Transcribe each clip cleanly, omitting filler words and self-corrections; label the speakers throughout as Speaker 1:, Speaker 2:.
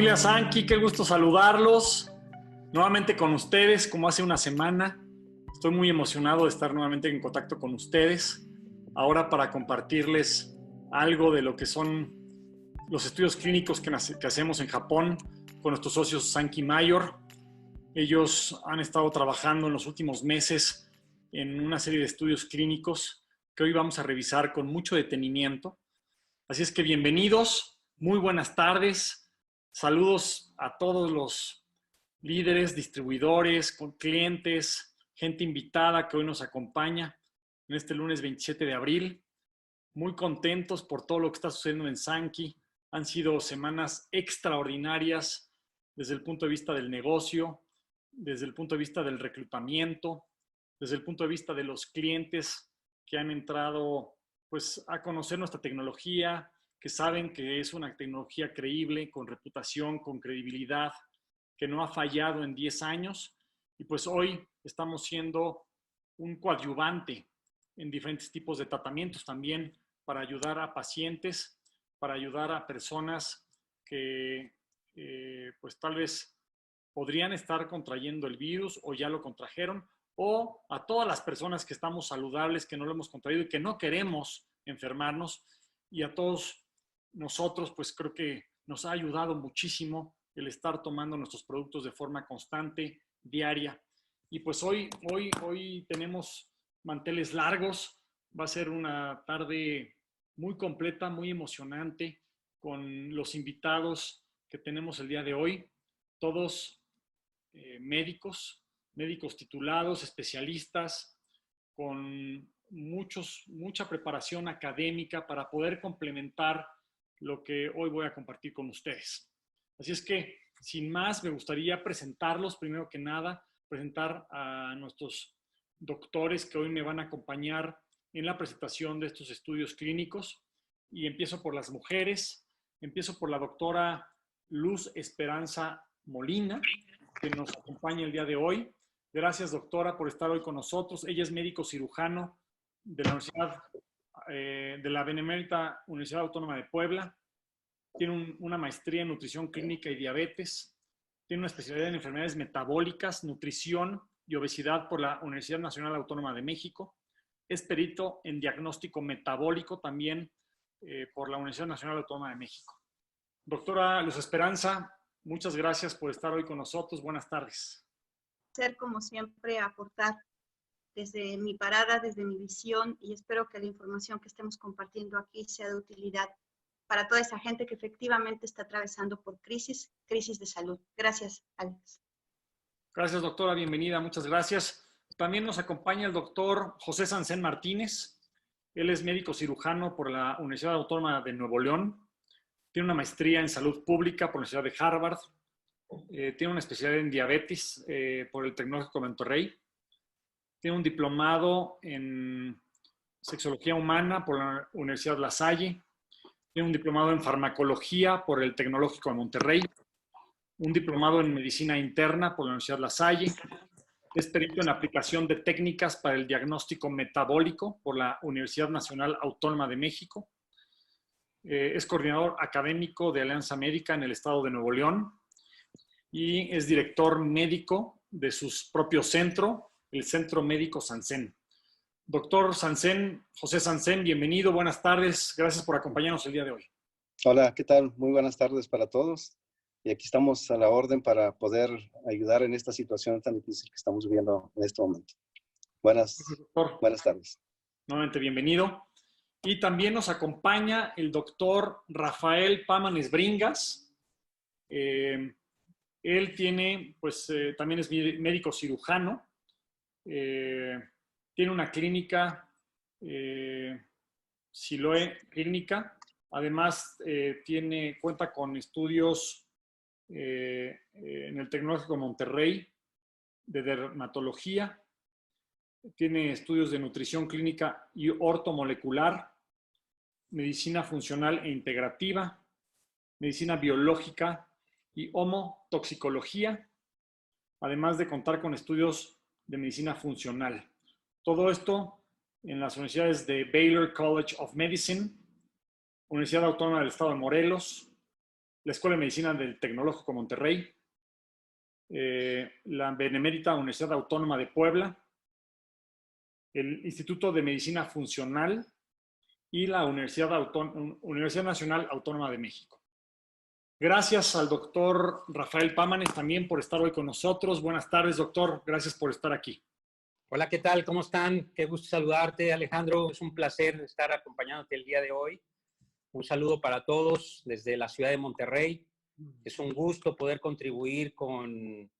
Speaker 1: familia Sankey, qué gusto saludarlos nuevamente con ustedes como hace una semana. Estoy muy emocionado de estar nuevamente en contacto con ustedes ahora para compartirles algo de lo que son los estudios clínicos que hacemos en Japón con nuestros socios Sankey Mayor. Ellos han estado trabajando en los últimos meses en una serie de estudios clínicos que hoy vamos a revisar con mucho detenimiento. Así es que bienvenidos, muy buenas tardes. Saludos a todos los líderes, distribuidores, clientes, gente invitada que hoy nos acompaña en este lunes 27 de abril. Muy contentos por todo lo que está sucediendo en Sankey. Han sido semanas extraordinarias desde el punto de vista del negocio, desde el punto de vista del reclutamiento, desde el punto de vista de los clientes que han entrado pues, a conocer nuestra tecnología, que saben que es una tecnología creíble, con reputación, con credibilidad, que no ha fallado en 10 años. Y pues hoy estamos siendo un coadyuvante en diferentes tipos de tratamientos también para ayudar a pacientes, para ayudar a personas que pues tal vez podrían estar contrayendo el virus o ya lo contrajeron, o a todas las personas que estamos saludables, que no lo hemos contraído y que no queremos enfermarnos, y a todos nosotros, pues creo que nos ha ayudado muchísimo el estar tomando nuestros productos de forma constante, diaria. Y pues hoy tenemos manteles largos. Va a ser una tarde muy completa, muy emocionante, con los invitados que tenemos el día de hoy. Todos médicos titulados, especialistas, con mucha preparación académica para poder complementar lo que hoy voy a compartir con ustedes. Así es que, sin más, me gustaría presentarlos, primero que nada, presentar a nuestros doctores que hoy me van a acompañar en la presentación de estos estudios clínicos. Y empiezo por las mujeres. Empiezo por la doctora Luz Esperanza Molina, que nos acompaña el día de hoy. Gracias, doctora, por estar hoy con nosotros. Ella es médico cirujano de la Universidad de la Benemérita Universidad Autónoma de Puebla. Tiene una maestría en nutrición clínica y diabetes. Tiene una especialidad en enfermedades metabólicas, nutrición y obesidad por la Universidad Nacional Autónoma de México. Es perito en diagnóstico metabólico también por la Universidad Nacional Autónoma de México. Doctora Luz Esperanza, muchas gracias por estar hoy con nosotros. Buenas tardes.
Speaker 2: Ser como siempre aportar desde mi parada, desde mi visión, y espero que la información que estemos compartiendo aquí sea de utilidad para toda esa gente que efectivamente está atravesando por crisis de salud. Gracias, Alex.
Speaker 1: Gracias, doctora. Bienvenida. Muchas gracias. También nos acompaña el doctor José Sansén Martínez. Él es médico cirujano por la Universidad Autónoma de Nuevo León. Tiene una maestría en salud pública por la Universidad de Harvard. Tiene una especialidad en diabetes por el Tecnológico de Monterrey. Tiene un diplomado en sexología humana por la Universidad La Salle. Tiene un diplomado en farmacología por el Tecnológico de Monterrey. Un diplomado en medicina interna por la Universidad La Salle. Es perito en aplicación de técnicas para el diagnóstico metabólico por la Universidad Nacional Autónoma de México. Es coordinador académico de Alianza Médica en el estado de Nuevo León. Y es director médico de su propio centro, el Centro Médico Sansén. Doctor Sansén, José Sansén, bienvenido, buenas tardes. Gracias por acompañarnos el día de hoy.
Speaker 3: Hola, ¿qué tal? Muy buenas tardes para todos. Y aquí estamos a la orden para poder ayudar en esta situación tan difícil que estamos viviendo en este momento. Buenas tardes.
Speaker 1: Nuevamente, bienvenido. Y también nos acompaña el doctor Rafael Pámanes Bringas. Él tiene, también es médico cirujano. Tiene una clínica, Siloe Clínica. Además, cuenta con estudios en el Tecnológico de Monterrey de dermatología. Tiene estudios de nutrición clínica y ortomolecular, medicina funcional e integrativa, medicina biológica y homotoxicología, además de contar con estudios de medicina funcional. Todo esto en las universidades de Baylor College of Medicine, Universidad Autónoma del Estado de Morelos, la Escuela de Medicina del Tecnológico Monterrey, la Benemérita Universidad Autónoma de Puebla, el Instituto de Medicina Funcional y la Universidad Nacional Autónoma de México. Gracias al doctor Rafael Pámanes también por estar hoy con nosotros. Buenas tardes, doctor. Gracias por estar aquí.
Speaker 4: Hola, ¿qué tal? ¿Cómo están? Qué gusto saludarte, Alejandro. Es un placer estar acompañándote el día de hoy. Un saludo para todos desde la ciudad de Monterrey. Es un gusto poder contribuir con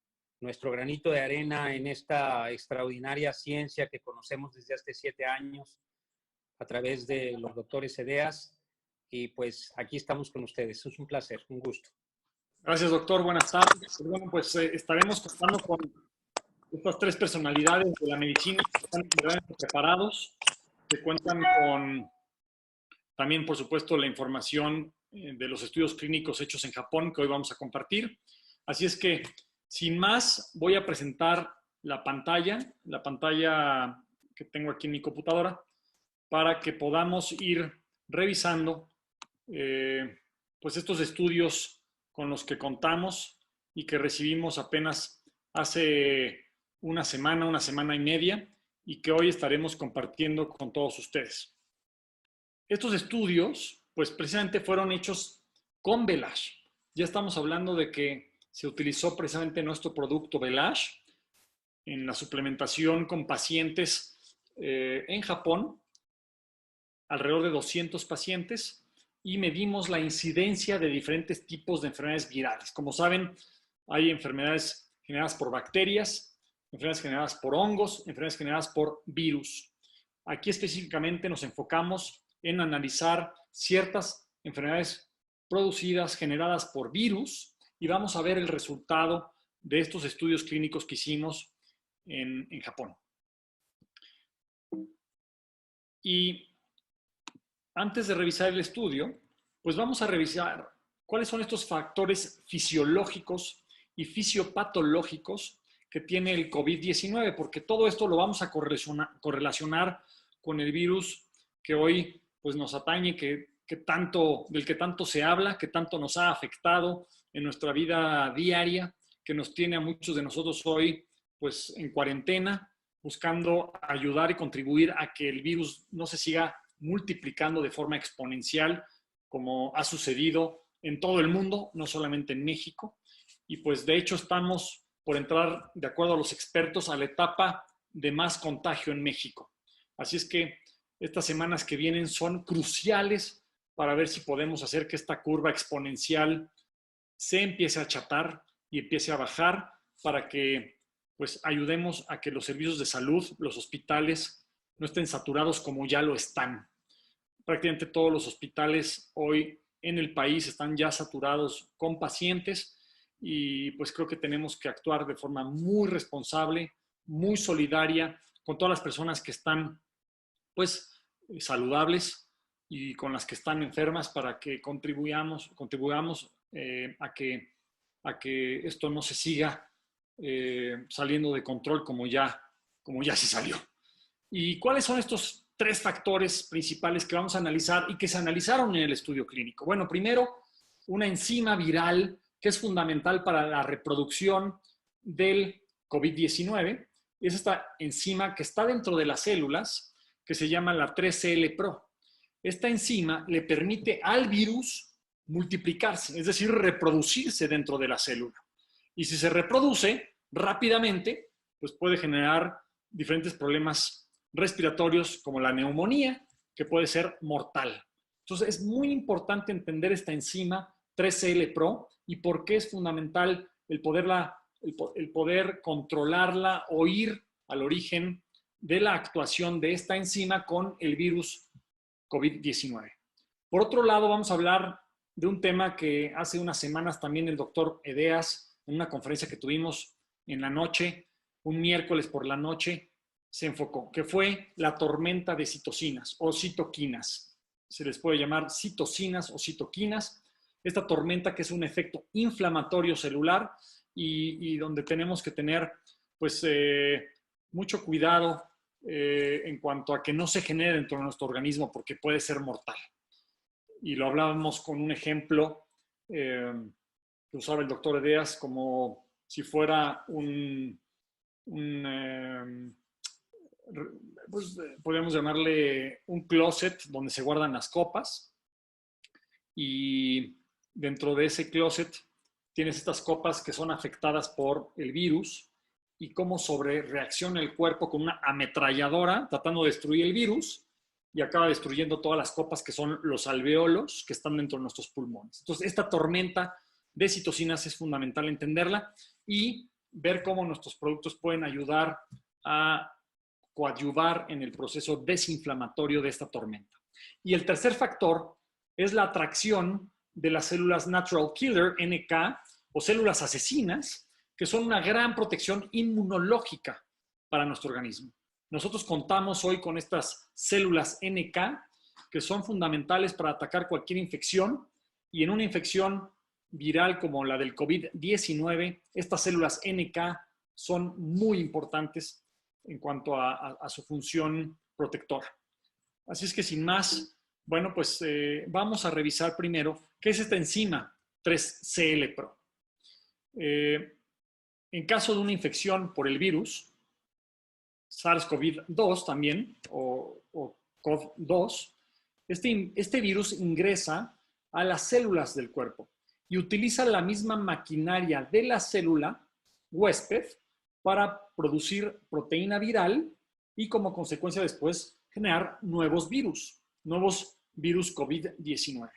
Speaker 4: nuestro granito de arena en esta extraordinaria ciencia que conocemos desde hace 7 años a través de los doctores Edeas. Y pues aquí estamos con ustedes. Es un placer, un gusto.
Speaker 1: Gracias, doctor. Buenas tardes. Bueno, pues estaremos contando con estas 3 personalidades de la medicina que están verdaderamente preparados, que cuentan con también, por supuesto, la información de los estudios clínicos hechos en Japón que hoy vamos a compartir. Así es que, sin más, voy a presentar la pantalla que tengo aquí en mi computadora para que podamos ir revisando pues estos estudios con los que contamos y que recibimos apenas hace una semana y media, y que hoy estaremos compartiendo con todos ustedes. Estos estudios, pues precisamente fueron hechos con Velash. Ya estamos hablando de que se utilizó precisamente nuestro producto Velash en la suplementación con pacientes en Japón, alrededor de 200 pacientes, y medimos la incidencia de diferentes tipos de enfermedades virales. Como saben, hay enfermedades generadas por bacterias, enfermedades generadas por hongos, enfermedades generadas por virus. Aquí específicamente nos enfocamos en analizar ciertas enfermedades producidas, generadas por virus, y vamos a ver el resultado de estos estudios clínicos que hicimos en Japón. Y antes de revisar el estudio, pues vamos a revisar cuáles son estos factores fisiológicos y fisiopatológicos que tiene el COVID-19, porque todo esto lo vamos a correlacionar con el virus que hoy pues, nos atañe, del que tanto se habla, que tanto nos ha afectado en nuestra vida diaria, que nos tiene a muchos de nosotros hoy pues, en cuarentena, buscando ayudar y contribuir a que el virus no se siga multiplicando de forma exponencial, como ha sucedido en todo el mundo, no solamente en México. Y pues de hecho estamos por entrar, de acuerdo a los expertos, a la etapa de más contagio en México. Así es que estas semanas que vienen son cruciales para ver si podemos hacer que esta curva exponencial se empiece a achatar y empiece a bajar, para que pues ayudemos a que los servicios de salud, los hospitales, no estén saturados como ya lo están. Prácticamente todos los hospitales hoy en el país están ya saturados con pacientes, y pues creo que tenemos que actuar de forma muy responsable, muy solidaria con todas las personas que están pues saludables y con las que están enfermas, para que contribuyamos a que esto no se siga saliendo de control como ya se salió. ¿Y cuáles son estos 3 factores principales que vamos a analizar y que se analizaron en el estudio clínico? Bueno, primero, una enzima viral que es fundamental para la reproducción del COVID-19. Es esta enzima que está dentro de las células, que se llama la 3CL-Pro. Esta enzima le permite al virus multiplicarse, es decir, reproducirse dentro de la célula. Y si se reproduce rápidamente, pues puede generar diferentes problemas respiratorios como la neumonía, que puede ser mortal. Entonces es muy importante entender esta enzima 3CL-Pro y por qué es fundamental el poder controlarla o ir al origen de la actuación de esta enzima con el virus COVID-19. Por otro lado, vamos a hablar de un tema que hace unas semanas también el doctor Edeas, en una conferencia que tuvimos en la noche, un miércoles por la noche, se enfocó, que fue la tormenta de citocinas o citoquinas. Se les puede llamar citocinas o citoquinas. Esta tormenta, que es un efecto inflamatorio celular y donde tenemos que tener pues, mucho cuidado en cuanto a que no se genere dentro de nuestro organismo, porque puede ser mortal. Y lo hablábamos con un ejemplo que usaba el doctor Edeas, como si fuera pues, podríamos llamarle un closet donde se guardan las copas, y dentro de ese closet tienes estas copas que son afectadas por el virus y cómo sobrereacciona el cuerpo con una ametralladora tratando de destruir el virus, y acaba destruyendo todas las copas que son los alveolos que están dentro de nuestros pulmones. Entonces, esta tormenta de citocinas es fundamental entenderla y ver cómo nuestros productos pueden ayudar a coadyuvar en el proceso desinflamatorio de esta tormenta. Y el tercer factor es la atracción de las células Natural Killer, NK, o células asesinas, que son una gran protección inmunológica para nuestro organismo. Nosotros contamos hoy con estas células NK, que son fundamentales para atacar cualquier infección, y en una infección viral como la del COVID-19, estas células NK son muy importantes en cuanto a su función protectora. Así es que sin más, bueno, pues vamos a revisar primero qué es esta enzima 3CL-Pro. En caso de una infección por el virus, SARS-CoV-2 también, o CoV-2, este virus ingresa a las células del cuerpo y utiliza la misma maquinaria de la célula huésped para producir proteína viral y como consecuencia después generar nuevos virus COVID-19.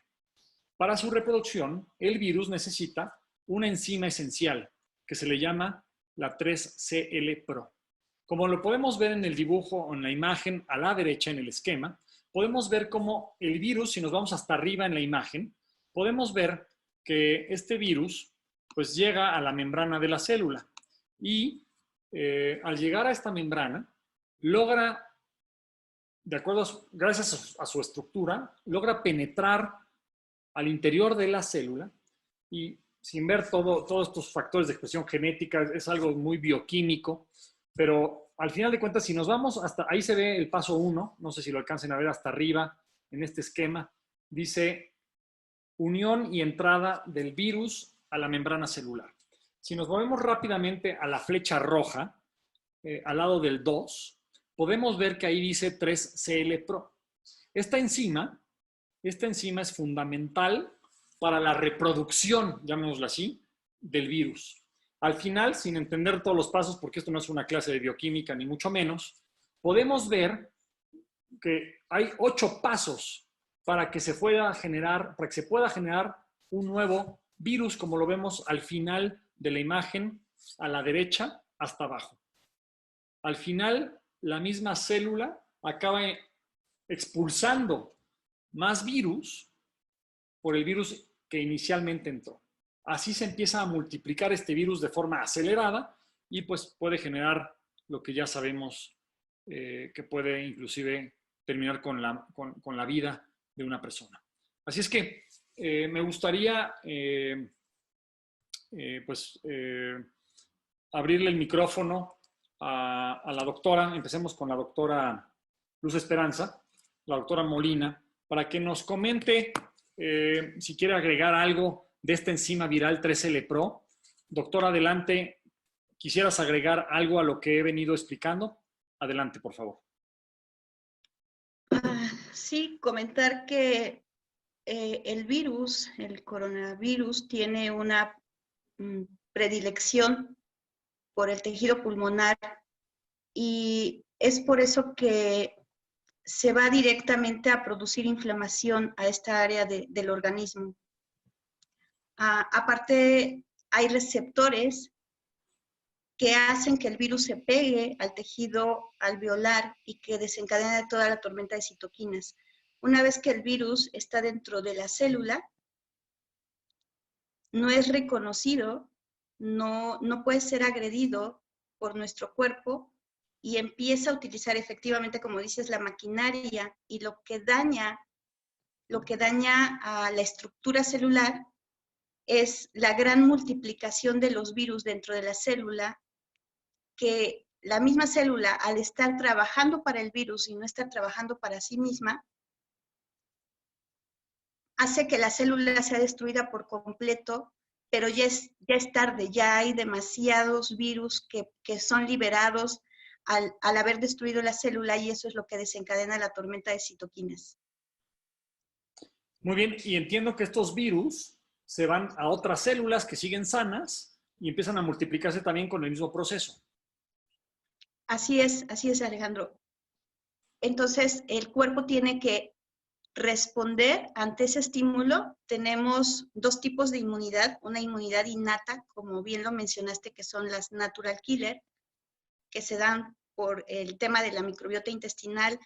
Speaker 1: Para su reproducción, el virus necesita una enzima esencial que se le llama la 3CL-Pro. Como lo podemos ver en el dibujo o en la imagen a la derecha en el esquema, podemos ver cómo el virus, si nos vamos hasta arriba en la imagen, podemos ver que este virus pues llega a la membrana de la célula y al llegar a esta membrana logra, de acuerdo gracias a su estructura, logra penetrar al interior de la célula, y sin ver todos estos factores de expresión genética, es algo muy bioquímico, pero al final de cuentas, si nos vamos hasta ahí, se ve el paso 1, no sé si lo alcancen a ver hasta arriba en este esquema, dice unión y entrada del virus a la membrana celular. Si nos movemos rápidamente a la flecha roja, al lado del 2, podemos ver que ahí dice 3CL-Pro. Esta enzima es fundamental para la reproducción, llamémoslo así, del virus. Al final, sin entender todos los pasos, porque esto no es una clase de bioquímica ni mucho menos, podemos ver que hay 8 pasos para que se pueda generar un nuevo virus, como lo vemos al final de la imagen, a la derecha hasta abajo. Al final, la misma célula acaba expulsando más virus por el virus que inicialmente entró. Así se empieza a multiplicar este virus de forma acelerada y pues puede generar lo que ya sabemos que puede inclusive terminar con la vida de una persona. Así es que me gustaría abrirle el micrófono a la doctora. Empecemos con la doctora Luz Esperanza, la doctora Molina, para que nos comente si quiere agregar algo de esta enzima viral 3L-Pro. Doctora, adelante. ¿Quisieras agregar algo a lo que he venido explicando? Adelante, por favor.
Speaker 2: Sí, comentar que el virus, el coronavirus, tiene una predilección por el tejido pulmonar y es por eso que se va directamente a producir inflamación a esta área del organismo. Aparte, hay receptores que hacen que el virus se pegue al tejido alveolar y que desencadena toda la tormenta de citoquinas. Una vez que el virus está dentro de la célula, no es reconocido, no puede ser agredido por nuestro cuerpo y empieza a utilizar efectivamente, como dices, la maquinaria, y lo que daña a la estructura celular es la gran multiplicación de los virus dentro de la célula, que la misma célula, al estar trabajando para el virus y no estar trabajando para sí misma, hace que la célula sea destruida por completo, pero ya es tarde, ya hay demasiados virus que son liberados al haber destruido la célula, y eso es lo que desencadena la tormenta de citoquinas.
Speaker 1: Muy bien, y entiendo que estos virus se van a otras células que siguen sanas y empiezan a multiplicarse también con el mismo proceso.
Speaker 2: Así es, Alejandro. Entonces, el cuerpo tiene que responder ante ese estímulo. Tenemos dos tipos de inmunidad, una inmunidad innata, como bien lo mencionaste, que son las natural killer, que se dan por el tema de la microbiota intestinal,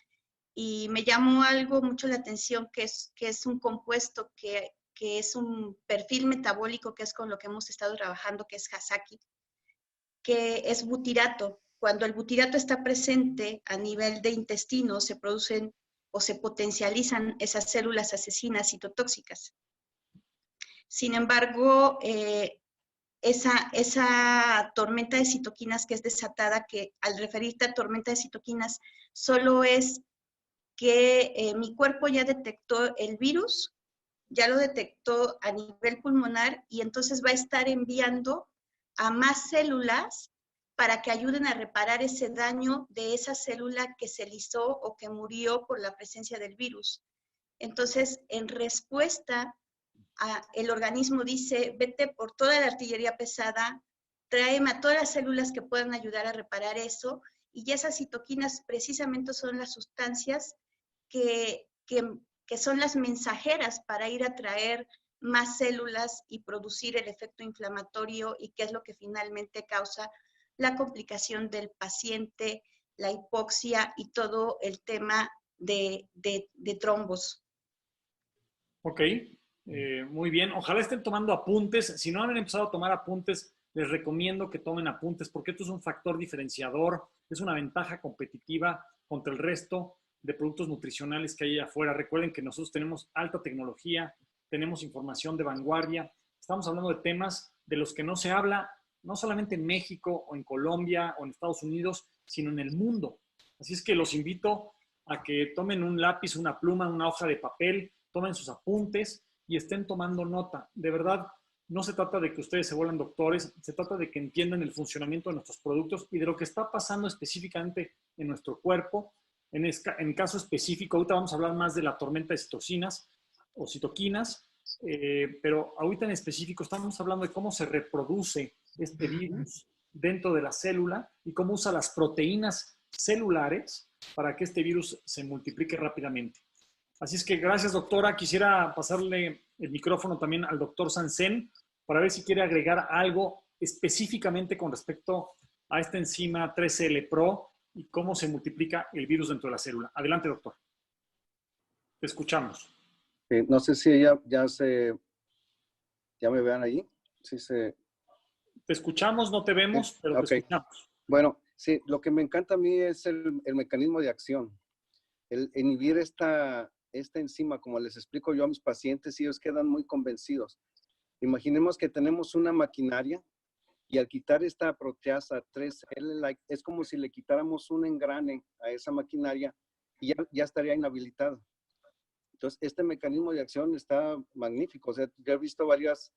Speaker 2: y me llamó algo mucho la atención, que es un compuesto que es un perfil metabólico, que es con lo que hemos estado trabajando, que es Hasaki, que es butirato. Cuando el butirato está presente a nivel de intestino, se producen o se potencializan esas células asesinas citotóxicas. Sin embargo, esa tormenta de citoquinas que es desatada, que al referirte a tormenta de citoquinas, solo es que mi cuerpo ya detectó el virus, ya lo detectó a nivel pulmonar, y entonces va a estar enviando a más células para que ayuden a reparar ese daño de esa célula que se lisó o que murió por la presencia del virus. Entonces, en respuesta, el organismo dice, vete por toda la artillería pesada, tráeme a todas las células que puedan ayudar a reparar eso, y esas citoquinas precisamente son las sustancias que son las mensajeras para ir a traer más células y producir el efecto inflamatorio, y que es lo que finalmente causa la complicación del paciente, la hipoxia y todo el tema de trombos.
Speaker 1: Ok, muy bien. Ojalá estén tomando apuntes. Si no han empezado a tomar apuntes, les recomiendo que tomen apuntes, porque esto es un factor diferenciador, es una ventaja competitiva contra el resto de productos nutricionales que hay allá afuera. Recuerden que nosotros tenemos alta tecnología, tenemos información de vanguardia. Estamos hablando de temas de los que no se habla, no solamente en México o en Colombia o en Estados Unidos, sino en el mundo. Así es que los invito a que tomen un lápiz, una pluma, una hoja de papel, tomen sus apuntes y estén tomando nota. De verdad, no se trata de que ustedes se vuelvan doctores, se trata de que entiendan el funcionamiento de nuestros productos y de lo que está pasando específicamente en nuestro cuerpo. En caso específico, ahorita vamos a hablar más de la tormenta de citocinas o citoquinas, pero ahorita en específico estamos hablando de cómo se reproduce este virus dentro de la célula y cómo usa las proteínas celulares para que este virus se multiplique rápidamente. Así es que gracias, doctora. Quisiera pasarle el micrófono también al doctor Sanzen para ver si quiere agregar algo específicamente con respecto a esta enzima 3CL Pro y cómo se multiplica el virus dentro de la célula. Adelante, doctor. Te escuchamos.
Speaker 3: No sé si ya me vean ahí. Sí,
Speaker 1: Te escuchamos, no te vemos, pero te escuchamos.
Speaker 3: Bueno, sí, lo que me encanta a mí es el mecanismo de acción. El inhibir esta enzima, como les explico yo a mis pacientes, y ellos quedan muy convencidos. Imaginemos que tenemos una maquinaria y al quitar esta proteasa 3L, es como si le quitáramos un engrane a esa maquinaria y ya estaría inhabilitada. Entonces, este mecanismo de acción está magnífico. O sea, yo he visto varias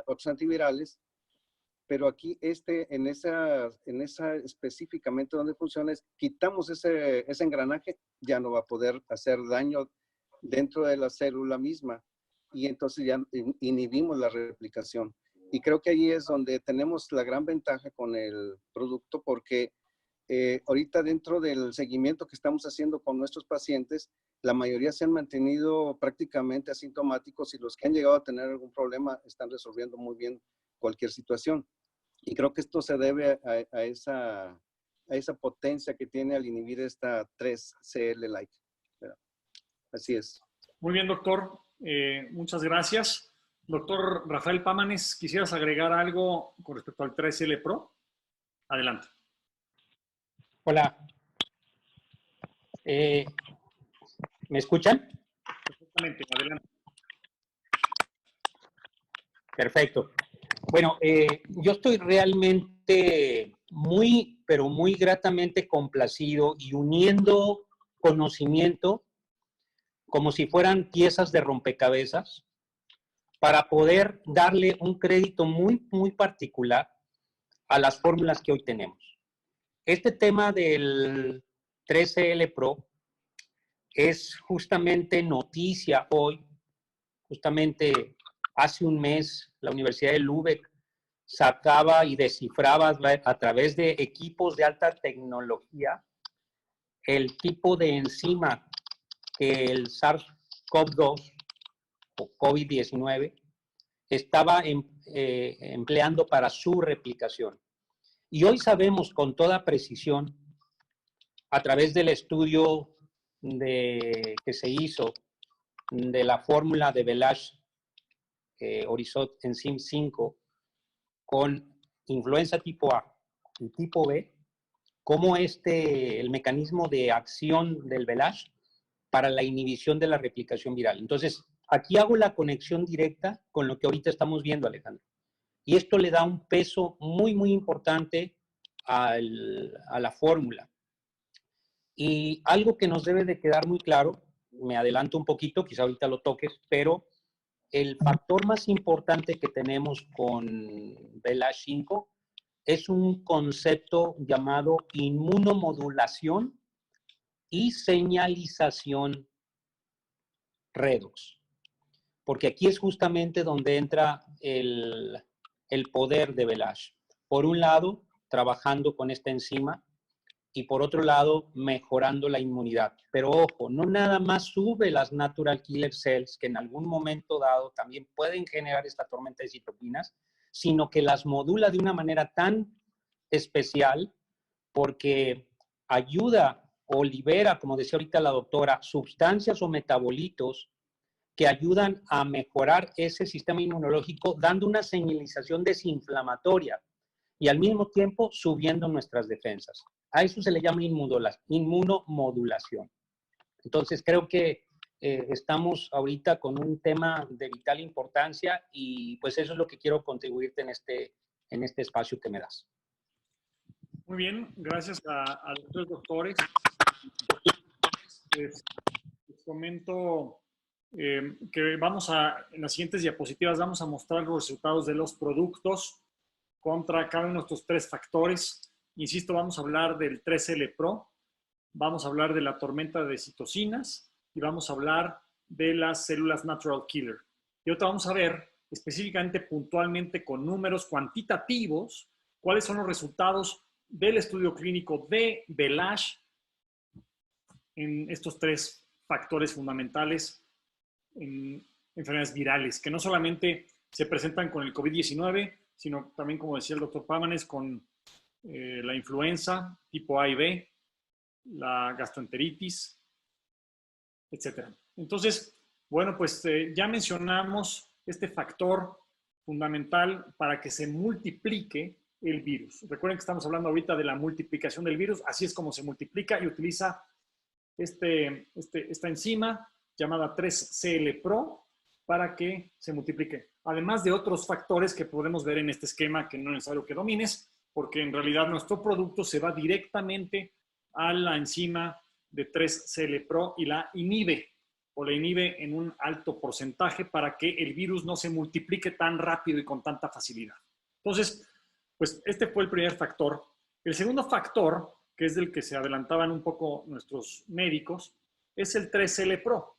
Speaker 3: otros antivirales, pero aquí en esa específicamente donde funciona es, quitamos ese engranaje, ya no va a poder hacer daño dentro de la célula misma y entonces ya inhibimos la replicación. Y creo que ahí es donde tenemos la gran ventaja con el producto, porque ahorita dentro del seguimiento que estamos haciendo con nuestros pacientes, la mayoría se han mantenido prácticamente asintomáticos y los que han llegado a tener algún problema están resolviendo muy bien cualquier situación. Y creo que esto se debe a esa potencia que tiene al inhibir esta 3CL-like. Así es.
Speaker 1: Muy bien, doctor. Muchas gracias. Doctor Rafael Pámanes, ¿quisieras agregar algo con respecto al 3L Pro? Adelante.
Speaker 4: Hola. ¿Me escuchan?
Speaker 1: Perfectamente, adelante.
Speaker 4: Perfecto. Bueno, yo estoy realmente muy, pero muy gratamente complacido y uniendo conocimiento como si fueran piezas de rompecabezas para poder darle un crédito muy, muy particular a las fórmulas que hoy tenemos. Este tema del 3CL Pro es justamente noticia hoy. Justamente hace un mes la Universidad de Lübeck sacaba y descifraba a través de equipos de alta tecnología el tipo de enzima que el SARS-CoV-2 o COVID-19 estaba empleando para su replicación. Y hoy sabemos con toda precisión, a través del estudio que se hizo de la fórmula de Velage Orisot Enzym 5 con influenza tipo A y tipo B, cómo el mecanismo de acción del Velage para la inhibición de la replicación viral. Entonces, aquí hago la conexión directa con lo que ahorita estamos viendo, Alejandro. Y esto le da un peso muy, muy importante a la fórmula. Y algo que nos debe de quedar muy claro, me adelanto un poquito, quizá ahorita lo toques, pero el factor más importante que tenemos con Velage 5 es un concepto llamado inmunomodulación y señalización redox. Porque aquí es justamente donde entra el poder de Velage. Por un lado, trabajando con esta enzima y por otro lado, mejorando la inmunidad. Pero ojo, no nada más sube las natural killer cells, que en algún momento dado también pueden generar esta tormenta de citoquinas, sino que las modula de una manera tan especial porque ayuda o libera, como decía ahorita la doctora, sustancias o metabolitos que ayudan a mejorar ese sistema inmunológico, dando una señalización desinflamatoria y al mismo tiempo subiendo nuestras defensas. A eso se le llama inmunomodulación. Entonces, creo que estamos ahorita con un tema de vital importancia y pues eso es lo que quiero contribuirte en este espacio que me das.
Speaker 1: Muy bien, gracias a los tres doctores. Les comento que en las siguientes diapositivas vamos a mostrar los resultados de los productos contra cada uno de estos tres factores. Insisto, vamos a hablar del 3L Pro, vamos a hablar de la tormenta de citocinas y vamos a hablar de las células natural killer. Y ahora vamos a ver específicamente, puntualmente, con números cuantitativos, cuáles son los resultados del estudio clínico de Velage en estos tres factores fundamentales en enfermedades virales, que no solamente se presentan con el COVID-19, sino también, como decía el doctor Pámanes, con la influenza tipo A y B, la gastroenteritis, etc. Entonces, bueno, pues ya mencionamos este factor fundamental para que se multiplique el virus. Recuerden que estamos hablando ahorita de la multiplicación del virus, así es como se multiplica y utiliza esta enzima llamada 3CL Pro para que se multiplique. Además de otros factores que podemos ver en este esquema que no es necesario que domines, porque en realidad nuestro producto se va directamente a la enzima de 3CL Pro y la inhibe en un alto porcentaje para que el virus no se multiplique tan rápido y con tanta facilidad. Entonces, pues este fue el primer factor. El segundo factor, que es del que se adelantaban un poco nuestros médicos, es el 3L Pro,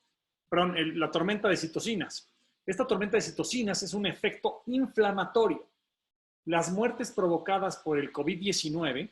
Speaker 1: perdón, la tormenta de citocinas. Esta tormenta de citocinas es un efecto inflamatorio. Las muertes provocadas por el COVID-19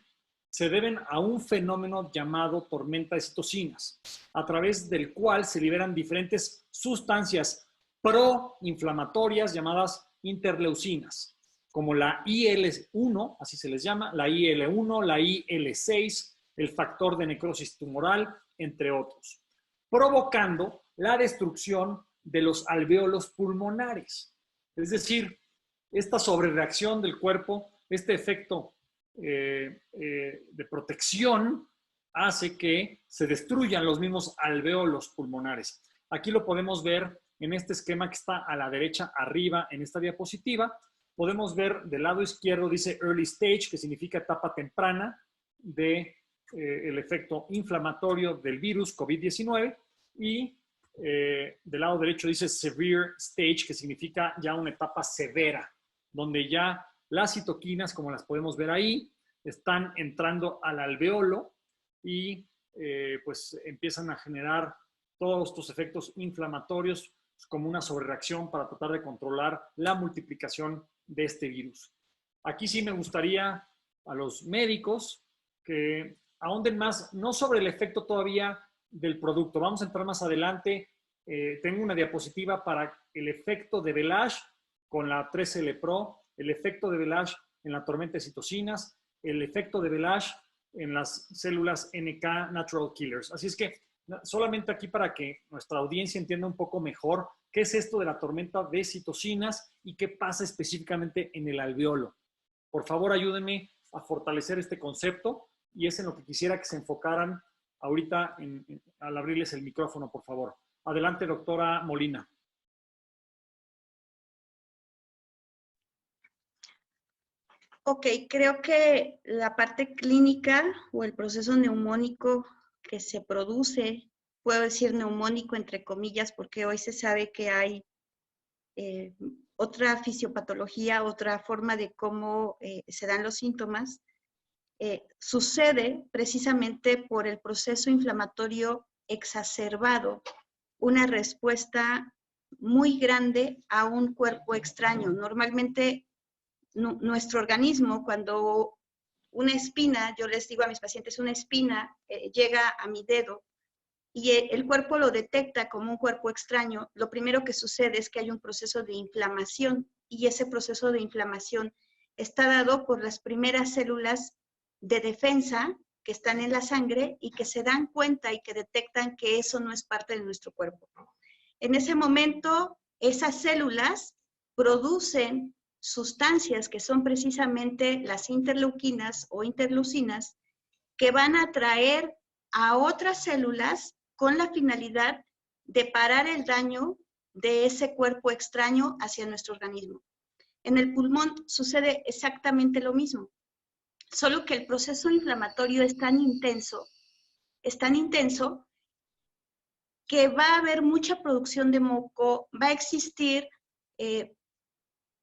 Speaker 1: se deben a un fenómeno llamado tormenta de citocinas, a través del cual se liberan diferentes sustancias proinflamatorias llamadas interleucinas, como la IL-1, así se les llama, la IL-1, la IL-6, el factor de necrosis tumoral, entre otros, provocando la destrucción de los alvéolos pulmonares. Es decir, esta sobrereacción del cuerpo, este efecto de protección, hace que se destruyan los mismos alvéolos pulmonares. Aquí lo podemos ver en este esquema que está a la derecha arriba en esta diapositiva. Podemos ver del lado izquierdo dice early stage, que significa etapa temprana de el efecto inflamatorio del virus COVID-19, y del lado derecho dice severe stage, que significa ya una etapa severa, donde ya las citoquinas, como las podemos ver ahí, están entrando al alveolo y pues empiezan a generar todos estos efectos inflamatorios como una sobrereacción para tratar de controlar la multiplicación de este virus. Aquí sí me gustaría a los médicos que ahonden más, no sobre el efecto todavía del producto. Vamos a entrar más adelante. Tengo una diapositiva para el efecto de Velage con la 3L Pro, el efecto de Velage en la tormenta de citocinas, el efecto de Velage en las células NK Natural Killers. Así es que solamente aquí para que nuestra audiencia entienda un poco mejor qué es esto de la tormenta de citocinas y qué pasa específicamente en el alveolo. Por favor, ayúdenme a fortalecer este concepto y es en lo que quisiera que se enfocaran ahorita al abrirles el micrófono, por favor. Adelante, doctora Molina.
Speaker 2: Ok, creo que la parte clínica o el proceso neumónico que se produce, puedo decir neumónico entre comillas, porque hoy se sabe que hay otra fisiopatología, otra forma de cómo se dan los síntomas, sucede precisamente por el proceso inflamatorio exacerbado, una respuesta muy grande a un cuerpo extraño. Normalmente nuestro organismo, cuando una espina, yo les digo a mis pacientes, una espina llega a mi dedo y el cuerpo lo detecta como un cuerpo extraño, lo primero que sucede es que hay un proceso de inflamación y ese proceso de inflamación está dado por las primeras células de defensa que están en la sangre y que se dan cuenta y que detectan que eso no es parte de nuestro cuerpo. En ese momento, esas células producen sustancias que son precisamente las interleuquinas o interleucinas que van a atraer a otras células con la finalidad de parar el daño de ese cuerpo extraño hacia nuestro organismo. En el pulmón sucede exactamente lo mismo, solo que el proceso inflamatorio es tan intenso que va a haber mucha producción de moco, va a existir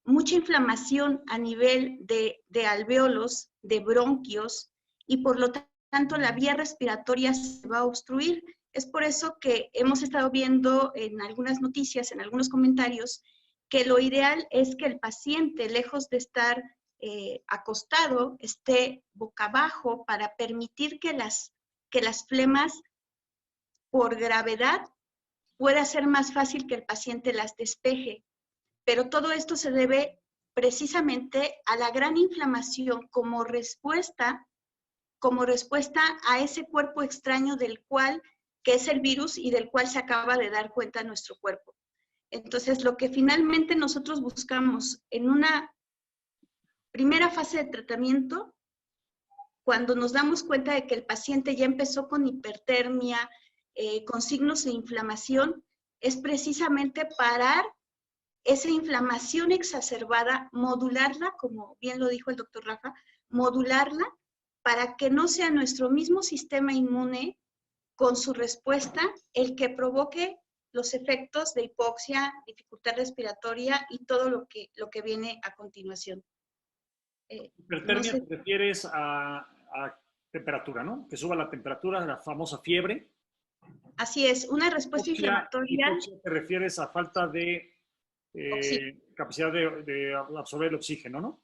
Speaker 2: mucha inflamación a nivel de alvéolos, de bronquios, y por lo tanto la vía respiratoria se va a obstruir. Es por eso que hemos estado viendo en algunas noticias, en algunos comentarios, que lo ideal es que el paciente, lejos de estar acostado, esté boca abajo para permitir que las flemas, por gravedad, pueda ser más fácil que el paciente las despeje. Pero todo esto se debe precisamente a la gran inflamación como respuesta a ese cuerpo extraño que es el virus y del cual se acaba de dar cuenta nuestro cuerpo. Entonces, lo que finalmente nosotros buscamos en una primera fase de tratamiento, cuando nos damos cuenta de que el paciente ya empezó con hipertermia, con signos de inflamación, es precisamente parar esa inflamación exacerbada, modularla, como bien lo dijo el doctor Rafa, modularla para que no sea nuestro mismo sistema inmune con su respuesta el que provoque los efectos de hipoxia, dificultad respiratoria y todo lo que viene a continuación.
Speaker 1: Hipertermia, no sé. Te refieres a temperatura, ¿no? Que suba la temperatura, la famosa fiebre.
Speaker 2: Así es, una respuesta inflamatoria.
Speaker 1: Hipoxia te refieres a falta de capacidad de absorber el oxígeno, ¿no?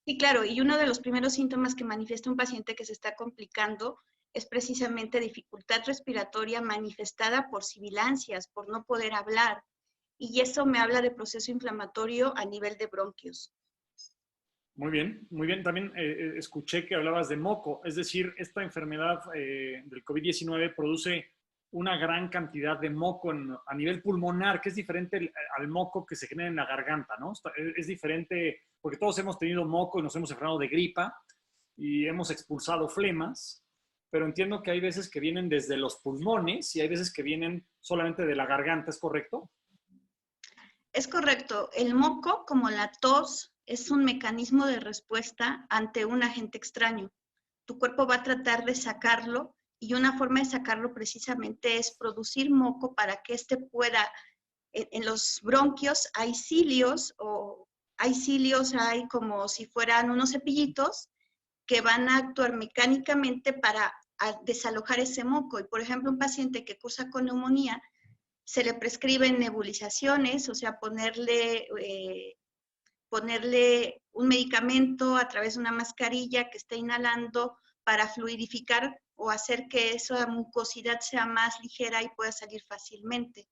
Speaker 2: Sí, claro, y uno de los primeros síntomas que manifiesta un paciente que se está complicando es precisamente dificultad respiratoria manifestada por sibilancias, por no poder hablar, y eso me habla de proceso inflamatorio a nivel de bronquios.
Speaker 1: Muy bien, muy bien. También escuché que hablabas de moco, es decir, esta enfermedad del COVID-19 produce una gran cantidad de moco a nivel pulmonar, que es diferente al moco que se genera en la garganta, ¿no? Es diferente, porque todos hemos tenido moco y nos hemos enfermado de gripa y hemos expulsado flemas, pero entiendo que hay veces que vienen desde los pulmones y hay veces que vienen solamente de la garganta, ¿es correcto?
Speaker 2: Es correcto. El moco, como la tos, es un mecanismo de respuesta ante un agente extraño. Tu cuerpo va a tratar de sacarlo y una forma de sacarlo precisamente es producir moco para que éste pueda, en los bronquios hay cilios, hay como si fueran unos cepillitos que van a actuar mecánicamente para desalojar ese moco. Y por ejemplo, un paciente que cursa con neumonía, se le prescriben nebulizaciones, o sea, ponerle un medicamento a través de una mascarilla que esté inhalando para fluidificar o hacer que esa mucosidad sea más ligera y pueda salir fácilmente.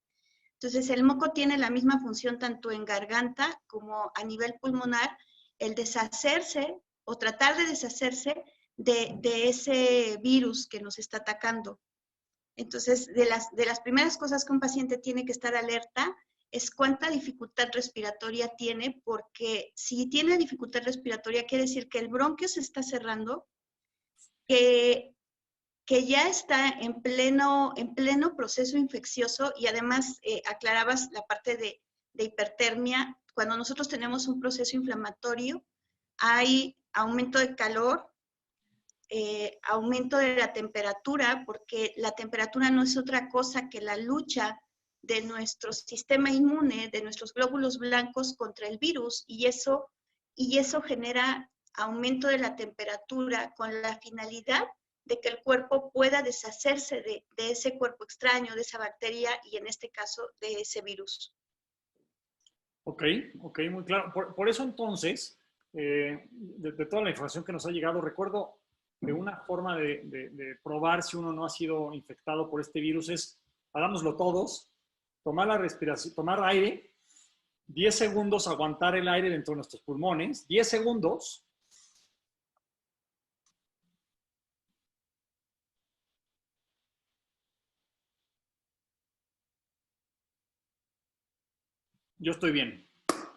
Speaker 2: Entonces, el moco tiene la misma función tanto en garganta como a nivel pulmonar, el deshacerse o tratar de deshacerse de ese virus que nos está atacando. Entonces, de las primeras cosas que un paciente tiene que estar alerta es cuánta dificultad respiratoria tiene, porque si tiene dificultad respiratoria quiere decir que el bronquio se está cerrando, que ya está en pleno proceso infeccioso y además aclarabas la parte de hipertermia. Cuando nosotros tenemos un proceso inflamatorio, hay aumento de calor, aumento de la temperatura, porque la temperatura no es otra cosa que la lucha de nuestro sistema inmune, de nuestros glóbulos blancos contra el virus, y eso genera aumento de la temperatura con la finalidad de que el cuerpo pueda deshacerse de ese cuerpo extraño, de esa bacteria y en este caso de ese virus.
Speaker 1: Ok, muy claro. Por eso entonces, de toda la información que nos ha llegado, recuerdo que una forma de probar si uno no ha sido infectado por este virus es, hagámoslo todos, tomar la respiración, tomar aire, 10 segundos aguantar el aire dentro de nuestros pulmones, 10 segundos. Yo estoy bien.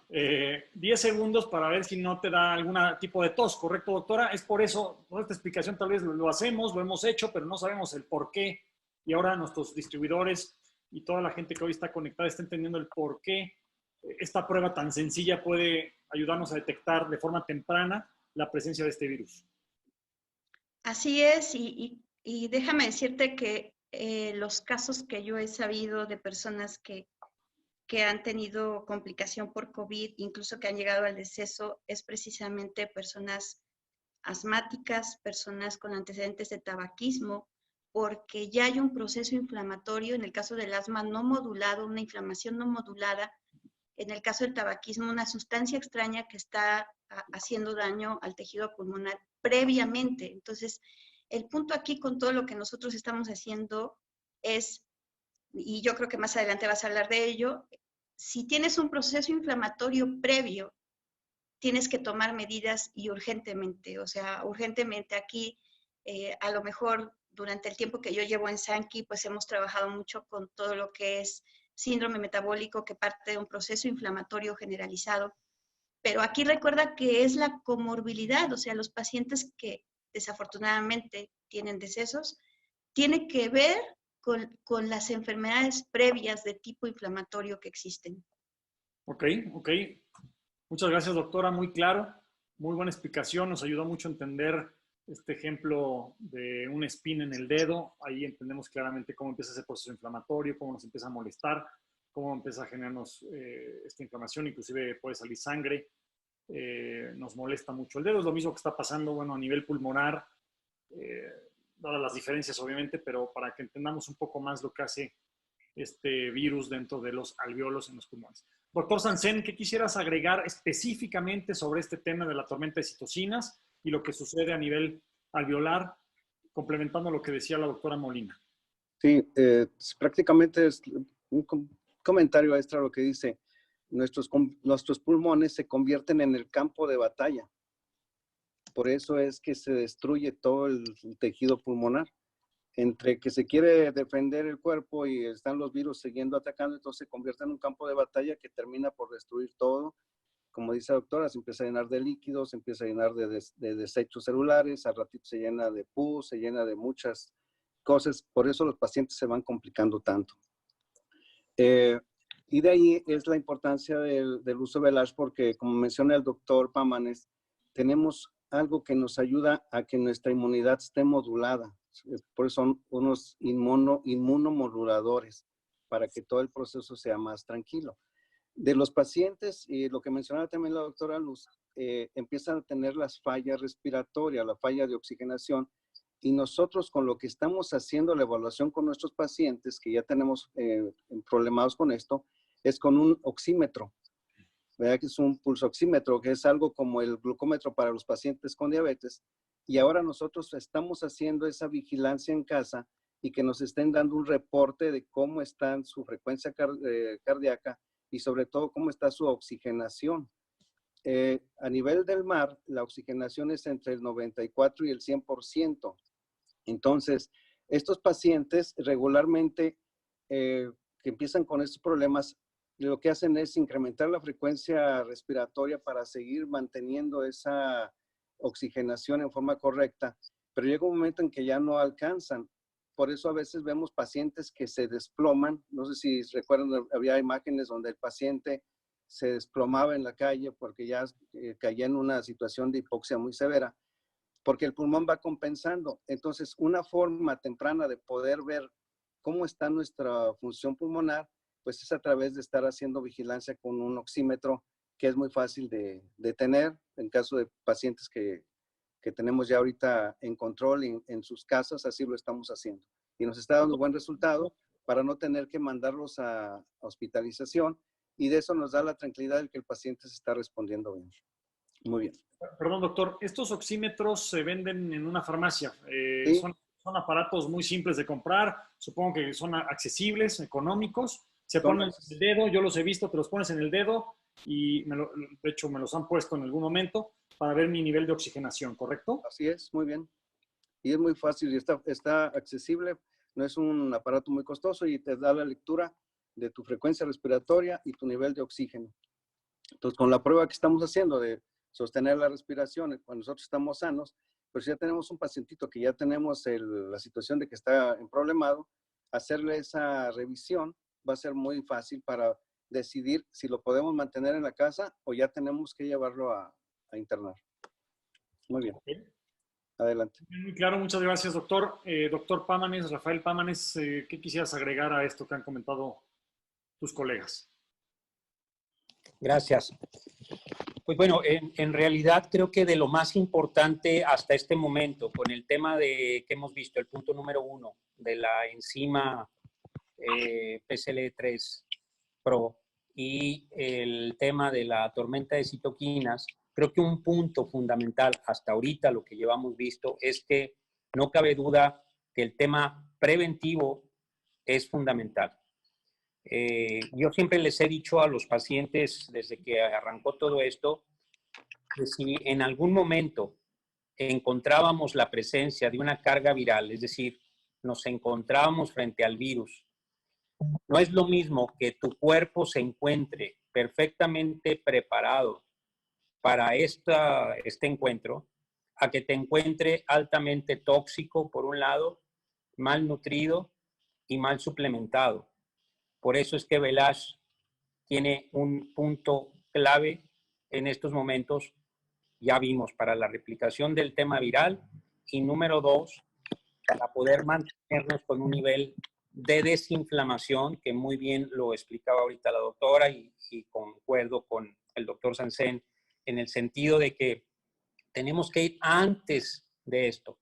Speaker 1: 10 segundos para ver si no te da algún tipo de tos, ¿correcto, doctora? Es por eso, por esta explicación tal vez lo hacemos, lo hemos hecho, pero no sabemos el por qué. Y ahora nuestros distribuidores y toda la gente que hoy está conectada está entendiendo el por qué esta prueba tan sencilla puede ayudarnos a detectar de forma temprana la presencia de este virus.
Speaker 2: Así es, y déjame decirte que los casos que yo he sabido de personas que han tenido complicación por COVID, incluso que han llegado al deceso, es precisamente personas asmáticas, personas con antecedentes de tabaquismo, porque ya hay un proceso inflamatorio, en el caso del asma no modulado, una inflamación no modulada, en el caso del tabaquismo, una sustancia extraña que está haciendo daño al tejido pulmonar previamente. Entonces, el punto aquí con todo lo que nosotros estamos haciendo es, y yo creo que más adelante vas a hablar de ello, si tienes un proceso inflamatorio previo, tienes que tomar medidas y urgentemente, o sea, urgentemente aquí, a lo mejor durante el tiempo que yo llevo en Sankey, pues hemos trabajado mucho con todo lo que es síndrome metabólico que parte de un proceso inflamatorio generalizado, pero aquí recuerda que es la comorbilidad, o sea, los pacientes que desafortunadamente tienen decesos, tiene que ver con las enfermedades previas de tipo inflamatorio que existen.
Speaker 1: Ok. Muchas gracias, doctora. Muy claro, muy buena explicación. Nos ayudó mucho a entender este ejemplo de un spin en el dedo. Ahí entendemos claramente cómo empieza ese proceso inflamatorio, cómo nos empieza a molestar, cómo empieza a generarnos esta inflamación, inclusive puede salir sangre. Nos molesta mucho el dedo. Es lo mismo que está pasando, bueno, a nivel pulmonar, dadas las diferencias obviamente, pero para que entendamos un poco más lo que hace este virus dentro de los alvéolos en los pulmones. Doctor Sanzen, ¿qué quisieras agregar específicamente sobre este tema de la tormenta de citocinas y lo que sucede a nivel alveolar, complementando lo que decía la doctora Molina?
Speaker 3: Sí, prácticamente es un comentario extra lo que dice, nuestros pulmones se convierten en el campo de batalla. Por eso es que se destruye todo el tejido pulmonar. Entre que se quiere defender el cuerpo y están los virus siguiendo atacando, entonces se convierte en un campo de batalla que termina por destruir todo. Como dice la doctora, se empieza a llenar de líquidos, se empieza a llenar de desechos celulares, al ratito se llena de pus, se llena de muchas cosas. Por eso los pacientes se van complicando tanto. Y de ahí es la importancia del uso del ASH, porque como menciona el doctor Pámanes, tenemos algo que nos ayuda a que nuestra inmunidad esté modulada. Por eso son unos inmunomoduladores, para que todo el proceso sea más tranquilo. De los pacientes, y lo que mencionaba también la doctora Luz, empiezan a tener las fallas respiratorias, la falla de oxigenación, y nosotros con lo que estamos haciendo la evaluación con nuestros pacientes, que ya tenemos problemados con esto, es con un oxímetro, ¿verdad? Que es un pulsoxímetro, que es algo como el glucómetro para los pacientes con diabetes, y ahora nosotros estamos haciendo esa vigilancia en casa y que nos estén dando un reporte de cómo está su frecuencia cardíaca y sobre todo cómo está su oxigenación. A nivel del mar, la oxigenación es entre el 94 y el 100%. Entonces, estos pacientes regularmente que empiezan con estos problemas, lo que hacen es incrementar la frecuencia respiratoria para seguir manteniendo esa oxigenación en forma correcta, pero llega un momento en que ya no alcanzan. Por eso a veces vemos pacientes que se desploman. No sé si recuerdan, había imágenes donde el paciente se desplomaba en la calle porque ya caía en una situación de hipoxia muy severa, porque el pulmón va compensando. Entonces, una forma temprana de poder ver cómo está nuestra función pulmonar, pues es a través de estar haciendo vigilancia con un oxímetro, que es muy fácil de tener en caso de pacientes que tenemos ya ahorita en control en sus casas, así lo estamos haciendo. Y nos está dando buen resultado para no tener que mandarlos a hospitalización, y de eso nos da la tranquilidad de que el paciente se está respondiendo bien. Muy bien.
Speaker 1: Perdón, doctor, estos oxímetros se venden en una farmacia.
Speaker 3: Sí.
Speaker 1: Son aparatos muy simples de comprar, supongo que son accesibles, económicos. Se ponen en el dedo, yo los he visto, te los pones en el dedo y de hecho me los han puesto en algún momento para ver mi nivel de oxigenación, ¿correcto?
Speaker 3: Así es, muy bien. Y es muy fácil y está accesible, no es un aparato muy costoso y te da la lectura de tu frecuencia respiratoria y tu nivel de oxígeno. Entonces, con la prueba que estamos haciendo de sostener la respiración cuando nosotros estamos sanos, pues ya tenemos un pacientito que ya tenemos la situación de que está en problemado, hacerle esa revisión va a ser muy fácil para decidir si lo podemos mantener en la casa o ya tenemos que llevarlo a internar. Muy bien.
Speaker 1: Okay.
Speaker 3: Adelante.
Speaker 1: Muy claro, muchas gracias, doctor. Doctor Pámanes, Rafael Pámanes, ¿qué quisieras agregar a esto que han comentado tus colegas?
Speaker 4: Gracias. Pues bueno, en realidad creo que de lo más importante hasta este momento, con el tema que hemos visto, el punto número 1 de la enzima PCL3 Pro y el tema de la tormenta de citoquinas, creo que un punto fundamental hasta ahorita, lo que llevamos visto, es que no cabe duda que el tema preventivo es fundamental. Yo siempre les he dicho a los pacientes desde que arrancó todo esto, que si en algún momento encontrábamos la presencia de una carga viral, es decir, nos encontrábamos frente al virus, no es lo mismo que tu cuerpo se encuentre perfectamente preparado para este encuentro, a que te encuentre altamente tóxico, por un lado, mal nutrido y mal suplementado. Por eso es que Velage tiene un punto clave en estos momentos, ya vimos, para la replicación del tema viral y número 2, para poder mantenernos con un nivel de desinflamación, que muy bien lo explicaba ahorita la doctora y concuerdo con el doctor Sansen en el sentido de que tenemos que ir antes de esto.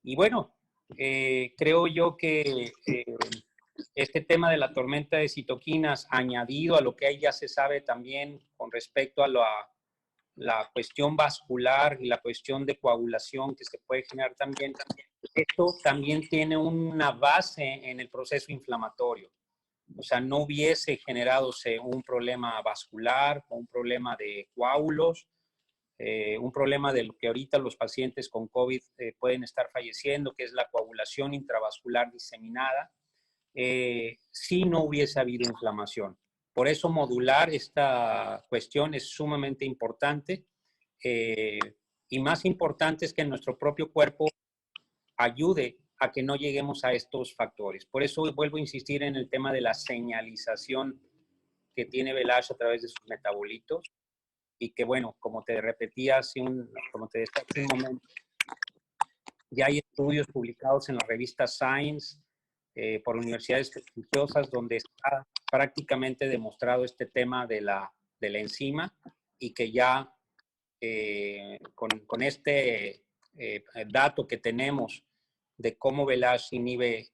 Speaker 4: Y bueno, creo yo que este tema de la tormenta de citoquinas, añadido a lo que ahí ya se sabe también con respecto a la cuestión vascular y la cuestión de coagulación que se puede generar también, esto también tiene una base en el proceso inflamatorio. O sea, no hubiese generado un problema vascular o un problema de coágulos, un problema de lo que ahorita los pacientes con COVID pueden estar falleciendo, que es la coagulación intravascular diseminada, si no hubiese habido inflamación. Por eso modular esta cuestión es sumamente importante y más importante es que nuestro propio cuerpo ayude a que no lleguemos a estos factores. Por eso vuelvo a insistir en el tema de la señalización que tiene Velage a través de sus metabolitos y que, bueno, como te repetía como te decía hace un momento, ya hay estudios publicados en la revista Science por universidades prestigiosas donde está prácticamente demostrado este tema de la enzima y que ya con este dato que tenemos de cómo Velash inhibe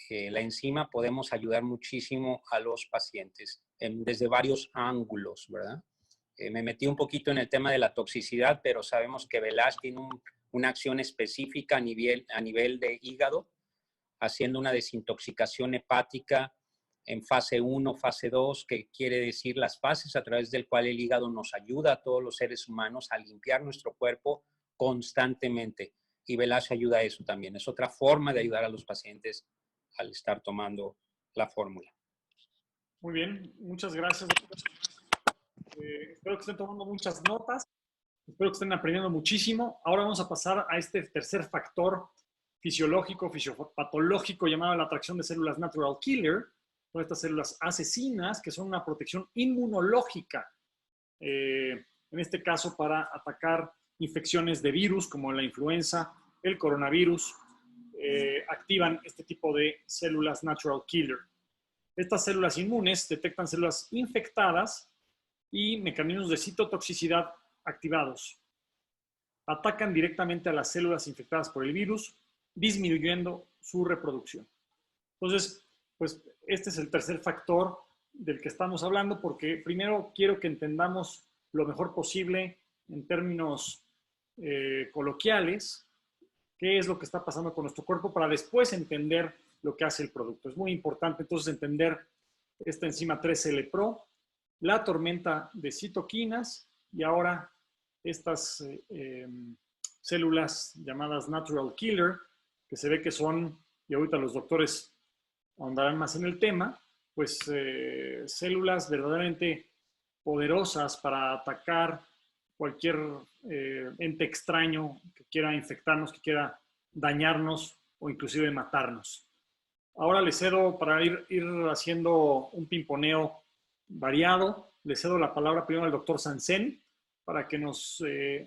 Speaker 4: la enzima, podemos ayudar muchísimo a los pacientes desde varios ángulos, ¿verdad? Me metí un poquito en el tema de la toxicidad, pero sabemos que Velash tiene una acción específica a nivel de hígado, haciendo una desintoxicación hepática en fase 1, fase 2, que quiere decir las fases a través del cual el hígado nos ayuda a todos los seres humanos a limpiar nuestro cuerpo constantemente. Y Velash ayuda a eso también. Es otra forma de ayudar a los pacientes al estar tomando la fórmula.
Speaker 1: Muy bien, muchas gracias. Espero que estén tomando muchas notas. Espero que estén aprendiendo muchísimo. Ahora vamos a pasar a este tercer factor fisiológico, fisiopatológico, llamado la atracción de células natural killer. Son estas células asesinas que son una protección inmunológica. En este caso, para atacar infecciones de virus como la influenza, el coronavirus, activan este tipo de células natural killer. Estas células inmunes detectan células infectadas y mecanismos de citotoxicidad activados. Atacan directamente a las células infectadas por el virus, disminuyendo su reproducción. Entonces, pues este es el tercer factor del que estamos hablando, porque primero quiero que entendamos lo mejor posible en términos coloquiales qué es lo que está pasando con nuestro cuerpo para después entender lo que hace el producto. Es muy importante entonces entender esta enzima 3L-Pro, la tormenta de citoquinas y ahora estas células llamadas natural killer, que se ve que son, y ahorita los doctores ahondarán más en el tema, pues células verdaderamente poderosas para atacar cualquier ente extraño que quiera infectarnos, que quiera dañarnos o inclusive matarnos. Ahora le cedo, para ir haciendo un pimponeo variado, le cedo la palabra primero al doctor Sansen para que nos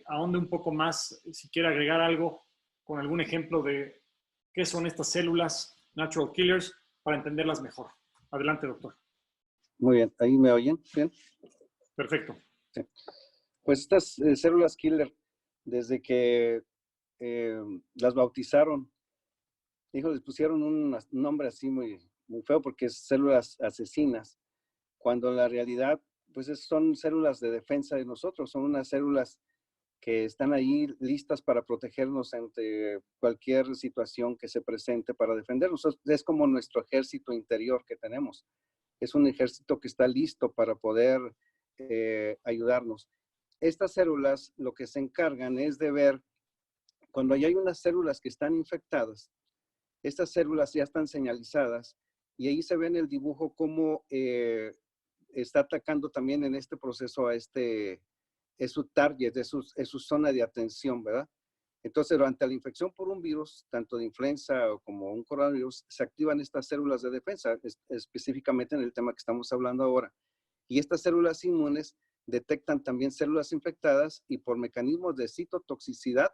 Speaker 1: ahonde un poco más, si quiere agregar algo con algún ejemplo de qué son estas células natural killers para entenderlas mejor. Adelante, doctor.
Speaker 3: Muy bien, ¿ahí me oyen? ¿Bien?
Speaker 1: Perfecto.
Speaker 3: Sí. Pues estas células killer, desde que las bautizaron, les pusieron un nombre así muy, muy feo porque es células asesinas, cuando en la realidad pues son células de defensa de nosotros, son unas células que están ahí listas para protegernos ante cualquier situación que se presente para defendernos. Es como nuestro ejército interior que tenemos. Es un ejército que está listo para poder ayudarnos. Estas células lo que se encargan es de ver cuando ya hay unas células que están infectadas, estas células ya están señalizadas y ahí se ve en el dibujo cómo está atacando también en este proceso es su target, es su zona de atención, ¿verdad? Entonces, durante la infección por un virus, tanto de influenza como un coronavirus, se activan estas células de defensa, específicamente en el tema que estamos hablando ahora. Y estas células inmunes detectan también células infectadas y por mecanismos de citotoxicidad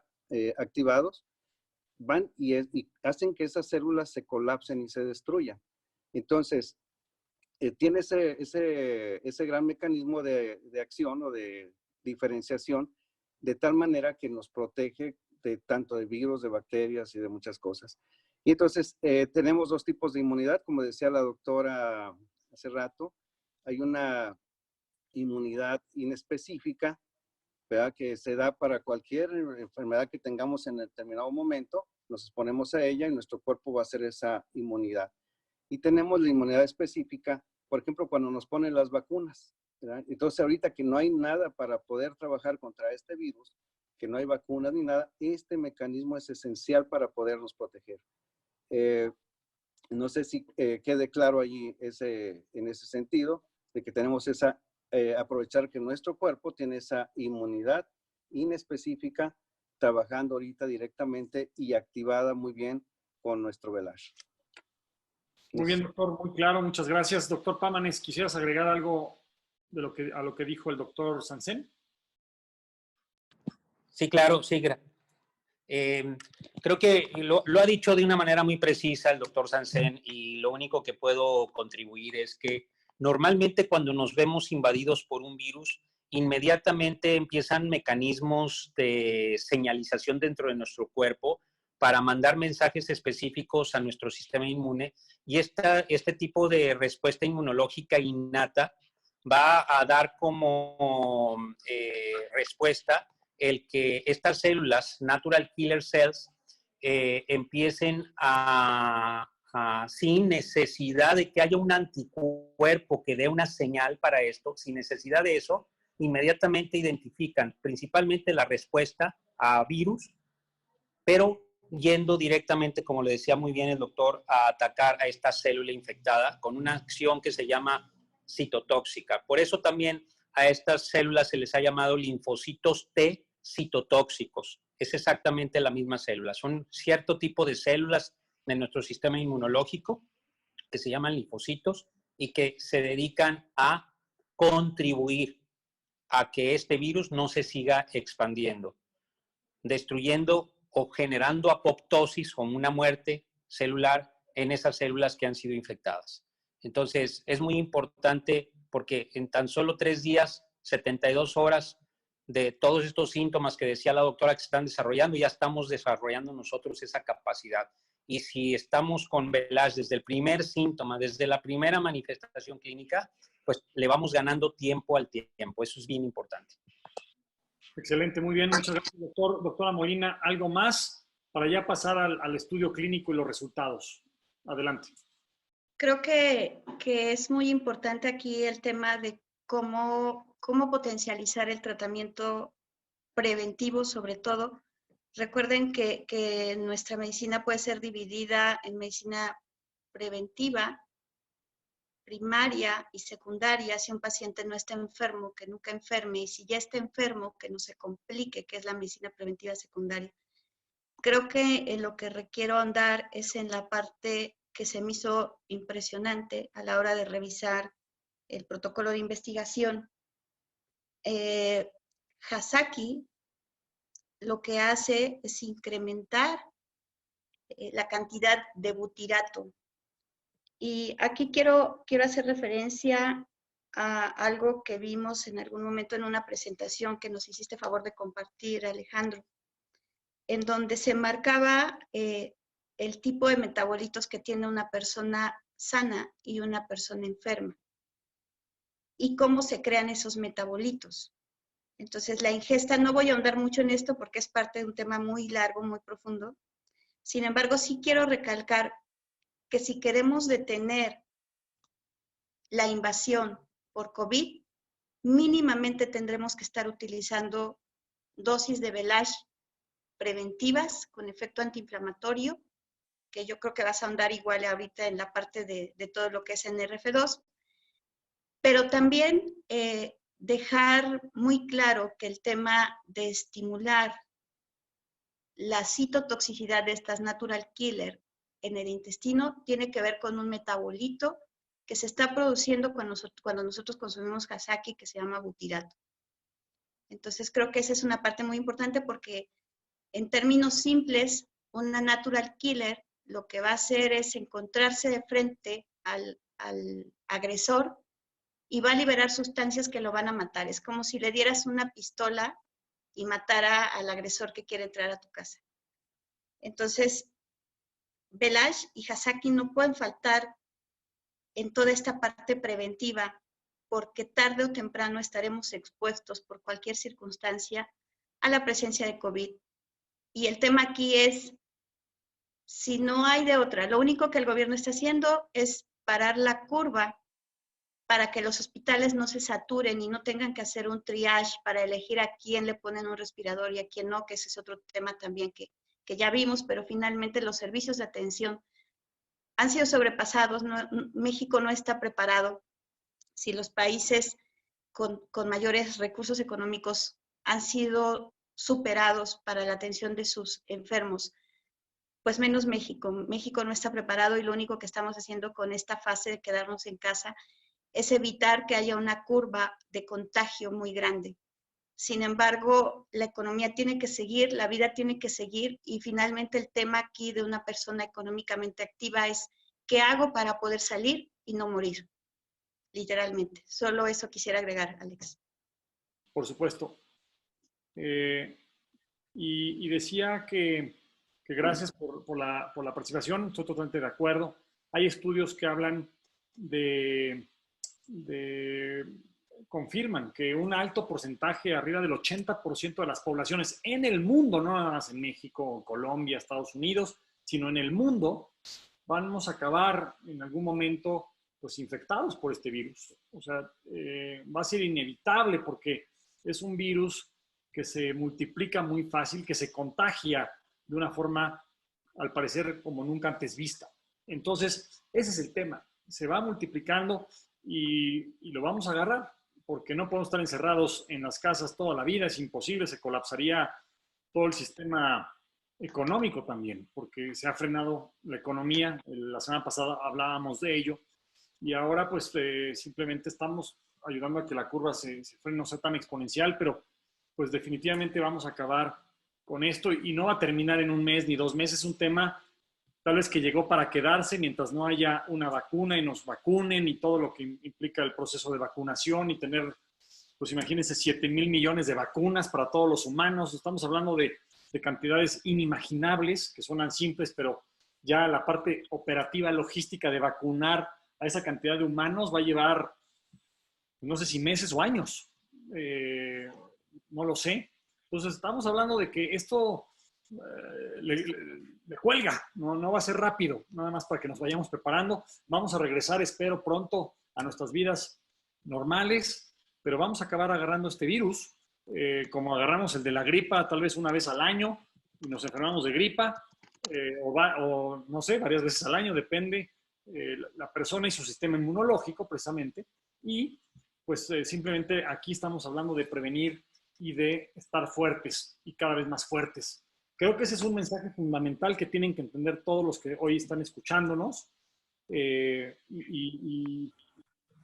Speaker 3: activados, van y hacen que esas células se colapsen y se destruyan. Entonces, tiene ese gran mecanismo de acción o de diferenciación, de tal manera que nos protege de tanto de virus, de bacterias y de muchas cosas. Y entonces tenemos dos tipos de inmunidad, como decía la doctora hace rato. Hay una inmunidad inespecífica, ¿verdad?, que se da para cualquier enfermedad que tengamos en determinado momento, nos exponemos a ella y nuestro cuerpo va a hacer esa inmunidad. Y tenemos la inmunidad específica, por ejemplo, cuando nos ponen las vacunas, ¿verdad? Entonces, ahorita que no hay nada para poder trabajar contra este virus, que no hay vacunas ni nada, este mecanismo es esencial para podernos proteger. No sé si quede claro allí en ese sentido, de que tenemos aprovechar que nuestro cuerpo tiene esa inmunidad inespecífica trabajando ahorita directamente y activada muy bien con nuestro Velash.
Speaker 1: Muy bien, doctor, muy claro, muchas gracias. Doctor Pámanes, ¿quisieras agregar algo de a lo que dijo el doctor Sansen?
Speaker 4: Sí, claro, sí. Creo que lo ha dicho de una manera muy precisa el doctor Sansen, y lo único que puedo contribuir es que normalmente cuando nos vemos invadidos por un virus, inmediatamente empiezan mecanismos de señalización dentro de nuestro cuerpo para mandar mensajes específicos a nuestro sistema inmune, y este tipo de respuesta inmunológica innata va a dar como respuesta el que estas células, natural killer cells, empiecen sin necesidad de que haya un anticuerpo que dé una señal para esto, sin necesidad de eso, inmediatamente identifican principalmente la respuesta a virus, pero yendo directamente, como le decía muy bien el doctor, a atacar a esta célula infectada con una acción que se llama citotóxica. Por eso también a estas células se les ha llamado linfocitos T citotóxicos. Es exactamente la misma célula. Son cierto tipo de células de nuestro sistema inmunológico que se llaman linfocitos y que se dedican a contribuir a que este virus no se siga expandiendo, destruyendo o generando apoptosis o una muerte celular en esas células que han sido infectadas. Entonces, es muy importante porque en tan solo 3 días, 72 horas de todos estos síntomas que decía la doctora que se están desarrollando, ya estamos desarrollando nosotros esa capacidad. Y si estamos con VELASH desde el primer síntoma, desde la primera manifestación clínica, pues le vamos ganando tiempo al tiempo. Eso es bien importante.
Speaker 1: Excelente, muy bien. Muchas gracias, doctor. Doctora Molina, ¿algo más para ya pasar al estudio clínico y los resultados? Adelante.
Speaker 2: Creo que es muy importante aquí el tema de cómo potencializar el tratamiento preventivo, sobre todo. Recuerden que nuestra medicina puede ser dividida en medicina preventiva, primaria y secundaria. Si un paciente no está enfermo, que nunca enferme, y si ya está enfermo, que no se complique, que es la medicina preventiva secundaria. Creo que en lo que requiero ahondar es en la parte que se me hizo impresionante a la hora de revisar el protocolo de investigación. Hasaki lo que hace es incrementar la cantidad de butirato. Y aquí quiero hacer referencia a algo que vimos en algún momento en una presentación que nos hiciste favor de compartir, Alejandro, en donde se marcaba el tipo de metabolitos que tiene una persona sana y una persona enferma, y cómo se crean esos metabolitos. Entonces, la ingesta, no voy a ahondar mucho en esto porque es parte de un tema muy largo, muy profundo. Sin embargo, sí quiero recalcar que si queremos detener la invasión por COVID, mínimamente tendremos que estar utilizando dosis de VELASH preventivas con efecto antiinflamatorio, que yo creo que vas a ahondar igual ahorita en la parte de todo lo que es NRF2, pero también dejar muy claro que el tema de estimular la citotoxicidad de estas natural killer en el intestino tiene que ver con un metabolito que se está produciendo cuando nosotros consumimos Hasaki, que se llama butirato. Entonces creo que esa es una parte muy importante porque en términos simples, una natural killer lo que va a hacer es encontrarse de frente al agresor y va a liberar sustancias que lo van a matar. Es como si le dieras una pistola y matara al agresor que quiere entrar a tu casa. Entonces, VELASH y Hasaki no pueden faltar en toda esta parte preventiva, porque tarde o temprano estaremos expuestos por cualquier circunstancia a la presencia de COVID. Y el tema aquí es, si no hay de otra, lo único que el gobierno está haciendo es parar la curva para que los hospitales no se saturen y no tengan que hacer un triage para elegir a quién le ponen un respirador y a quién no, que ese es otro tema también que ya vimos, pero finalmente los servicios de atención han sido sobrepasados. México no está preparado. Si los países con mayores recursos económicos han sido superados para la atención de sus enfermos, pues menos México. México no está preparado y lo único que estamos haciendo con esta fase de quedarnos en casa es evitar que haya una curva de contagio muy grande. Sin embargo, la economía tiene que seguir, la vida tiene que seguir y finalmente el tema aquí de una persona económicamente activa es ¿qué hago para poder salir y no morir? Literalmente. Solo eso quisiera agregar, Alex.
Speaker 1: Por supuesto. Y decía que gracias por la participación, estoy totalmente de acuerdo. Hay estudios que hablan confirman que un alto porcentaje, arriba del 80% de las poblaciones en el mundo, no nada más en México, Colombia, Estados Unidos, sino en el mundo, vamos a acabar en algún momento pues infectados por este virus. O sea, va a ser inevitable porque es un virus que se multiplica muy fácil, que se contagia de una forma, al parecer, como nunca antes vista. Entonces, ese es el tema. Se va multiplicando y lo vamos a agarrar, porque no podemos estar encerrados en las casas toda la vida, es imposible, se colapsaría todo el sistema económico también, porque se ha frenado la economía. La semana pasada hablábamos de ello y ahora pues simplemente estamos ayudando a que la curva se frene, no sea tan exponencial, pero pues definitivamente vamos a acabar con esto y no va a terminar en un mes ni 2 meses. Es un tema tal vez que llegó para quedarse mientras no haya una vacuna y nos vacunen y todo lo que implica el proceso de vacunación y tener, pues imagínense, 7,000 millones de vacunas para todos los humanos. Estamos hablando de cantidades inimaginables que suenan simples, pero ya la parte operativa, logística de vacunar a esa cantidad de humanos va a llevar, no sé si meses o años. No lo sé. Entonces estamos hablando de que esto le cuelga, no va a ser rápido, nada más para que nos vayamos preparando. Vamos a regresar, espero, pronto a nuestras vidas normales, pero vamos a acabar agarrando este virus, como agarramos el de la gripa, tal vez una vez al año, y nos enfermamos de gripa, o no sé, varias veces al año, depende la persona y su sistema inmunológico, precisamente, y pues simplemente aquí estamos hablando de prevenir y de estar fuertes y cada vez más fuertes. Creo que ese es un mensaje fundamental que tienen que entender todos los que hoy están escuchándonos. Y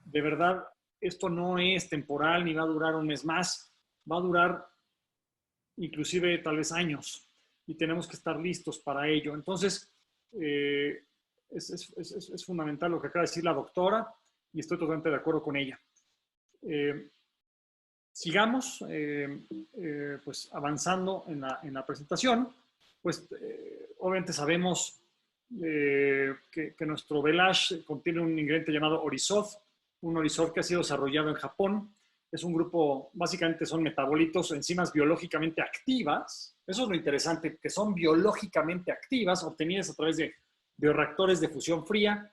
Speaker 1: de verdad, esto no es temporal ni va a durar un mes más. Va a durar inclusive tal vez años y tenemos que estar listos para ello. Entonces, es fundamental lo que acaba de decir la doctora y estoy totalmente de acuerdo con ella. Sigamos pues avanzando en la presentación. Pues obviamente sabemos que nuestro Velash contiene un ingrediente llamado Orisod, un Orisod que ha sido desarrollado en Japón. Es un grupo, básicamente son metabolitos, enzimas biológicamente activas. Eso es lo interesante, que son biológicamente activas, obtenidas a través de bioreactores de fusión fría,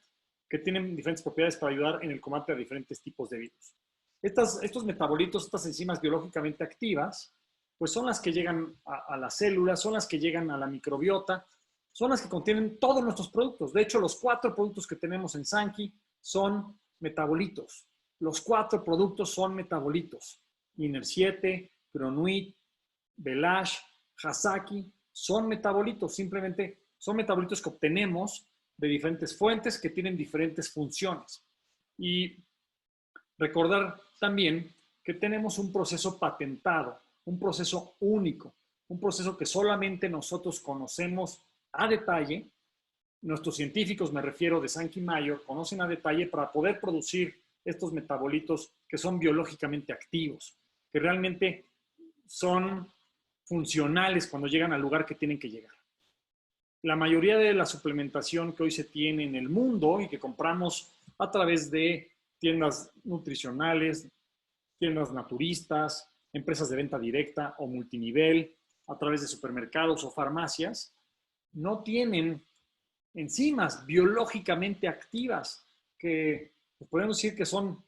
Speaker 1: que tienen diferentes propiedades para ayudar en el combate a diferentes tipos de virus. Estos metabolitos, estas enzimas biológicamente activas, pues son las que llegan a las células, son las que llegan a la microbiota, son las que contienen todos nuestros productos. De hecho, los 4 productos que tenemos en Sankey son metabolitos. Los 4 productos son metabolitos. Iner 7, Cronuit, Velash, Hasaki, son metabolitos. Simplemente son metabolitos que obtenemos de diferentes fuentes que tienen diferentes funciones. Y recordar también que tenemos un proceso patentado, un proceso único, un proceso que solamente nosotros conocemos a detalle. Nuestros científicos, me refiero de Sankey Mayor, conocen a detalle para poder producir estos metabolitos que son biológicamente activos, que realmente son funcionales cuando llegan al lugar que tienen que llegar. La mayoría de la suplementación que hoy se tiene en el mundo y que compramos a través de tiendas nutricionales, tiendas naturistas, empresas de venta directa o multinivel, a través de supermercados o farmacias, no tienen enzimas biológicamente activas que podemos decir que son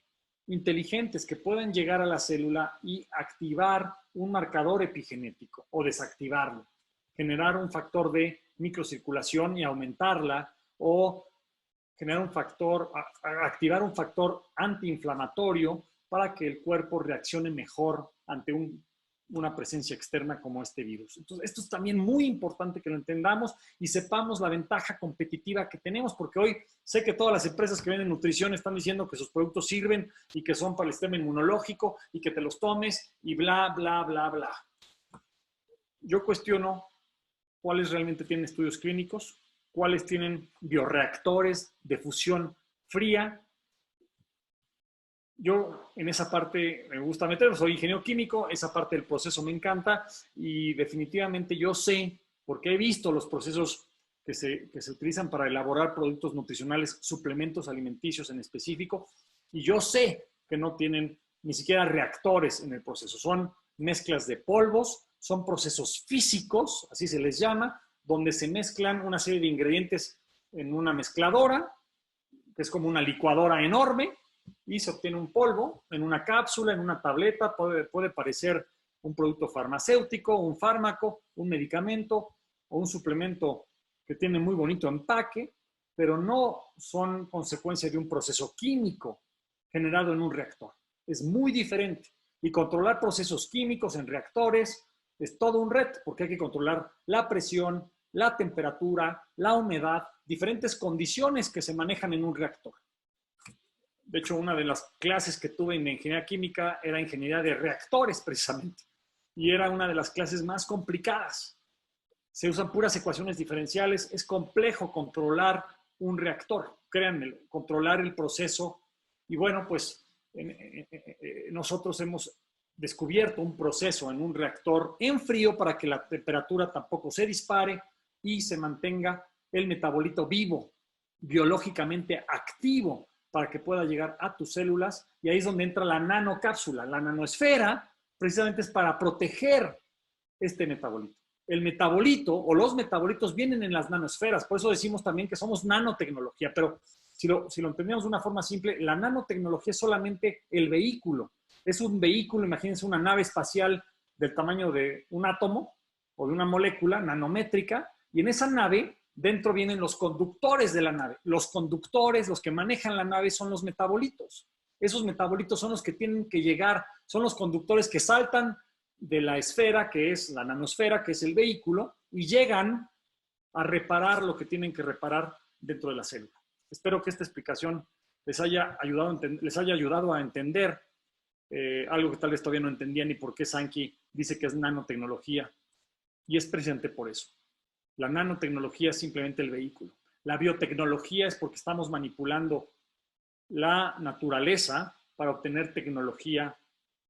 Speaker 1: inteligentes, que pueden llegar a la célula y activar un marcador epigenético o desactivarlo, generar un factor de microcirculación y aumentarla, o generar un factor, activar un factor antiinflamatorio para que el cuerpo reaccione mejor ante un una presencia externa como este virus. Entonces, esto es también muy importante que lo entendamos y sepamos la ventaja competitiva que tenemos, porque hoy sé que todas las empresas que venden nutrición están diciendo que sus productos sirven y que son para el sistema inmunológico y que te los tomes y bla, bla, bla, bla. Yo cuestiono cuáles realmente tienen estudios clínicos, cuáles tienen bioreactores de fusión fría. Yo en esa parte me gusta meter, soy ingeniero químico, esa parte del proceso me encanta y definitivamente yo sé, porque he visto los procesos que se utilizan para elaborar productos nutricionales, suplementos alimenticios en específico, y yo sé que no tienen ni siquiera reactores en el proceso, son mezclas de polvos, son procesos físicos, así se les llama, donde se mezclan una serie de ingredientes en una mezcladora, que es como una licuadora enorme, y se obtiene un polvo en una cápsula, en una tableta, puede parecer un producto farmacéutico, un fármaco, un medicamento o un suplemento que tiene muy bonito empaque, pero no son consecuencia de un proceso químico generado en un reactor. Es muy diferente. Y controlar procesos químicos en reactores es todo un reto, porque hay que controlar la presión, la temperatura, la humedad, diferentes condiciones que se manejan en un reactor. De hecho, una de las clases que tuve en ingeniería química era ingeniería de reactores, precisamente. Y era una de las clases más complicadas. Se usan puras ecuaciones diferenciales. Es complejo controlar un reactor. Créanme, controlar el proceso. Y bueno, pues nosotros hemos descubierto un proceso en un reactor en frío para que la temperatura tampoco se dispare y se mantenga el metabolito vivo, biológicamente activo, para que pueda llegar a tus células, y ahí es donde entra la nanocápsula. La nanosfera precisamente es para proteger este metabolito. El metabolito o los metabolitos vienen en las nanosferas, por eso decimos también que somos nanotecnología, pero si lo entendemos de una forma simple, la nanotecnología es solamente el vehículo. Es un vehículo, imagínense una nave espacial del tamaño de un átomo o de una molécula nanométrica, y en esa nave dentro vienen los conductores de la nave. Los conductores, los que manejan la nave, son los metabolitos. Esos metabolitos son los que tienen que llegar, son los conductores que saltan de la esfera, que es la nanosfera, que es el vehículo, y llegan a reparar lo que tienen que reparar dentro de la célula. Espero que esta explicación les haya ayudado a entender algo que tal vez todavía no entendían y por qué Sankey dice que es nanotecnología. Y es precisamente por eso. La nanotecnología es simplemente el vehículo. La biotecnología es porque estamos manipulando la naturaleza para obtener tecnología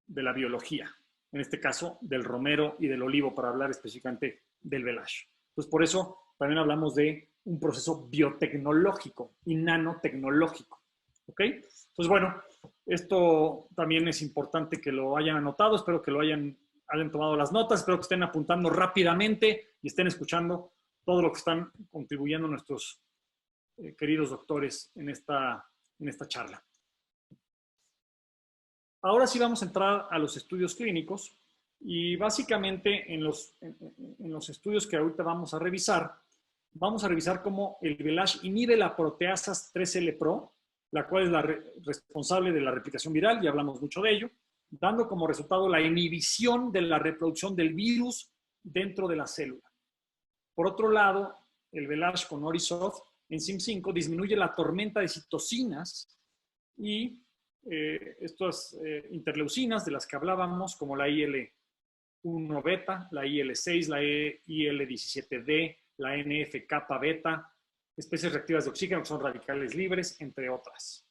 Speaker 1: de la biología. En este caso, del romero y del olivo, para hablar específicamente del velash. Entonces, por eso también hablamos de un proceso biotecnológico y nanotecnológico. ¿Ok? Entonces, bueno, esto también es importante que lo hayan anotado. Espero que lo hayan tomado las notas. Espero que estén apuntando rápidamente y estén escuchando todo lo que están contribuyendo nuestros queridos doctores en esta charla. Ahora sí vamos a entrar a los estudios clínicos y básicamente en los estudios que ahorita vamos a revisar cómo el velash inhibe la proteasa 3L-Pro, la cual es la responsable de la replicación viral, ya hablamos mucho de ello, dando como resultado la inhibición de la reproducción del virus dentro de la célula. Por otro lado, el velash con Orisoft en CIM5 disminuye la tormenta de citocinas y estas interleucinas de las que hablábamos, como la IL-1 beta, la IL-6, la IL-17D, la NF-kappa beta, especies reactivas de oxígeno que son radicales libres, entre otras.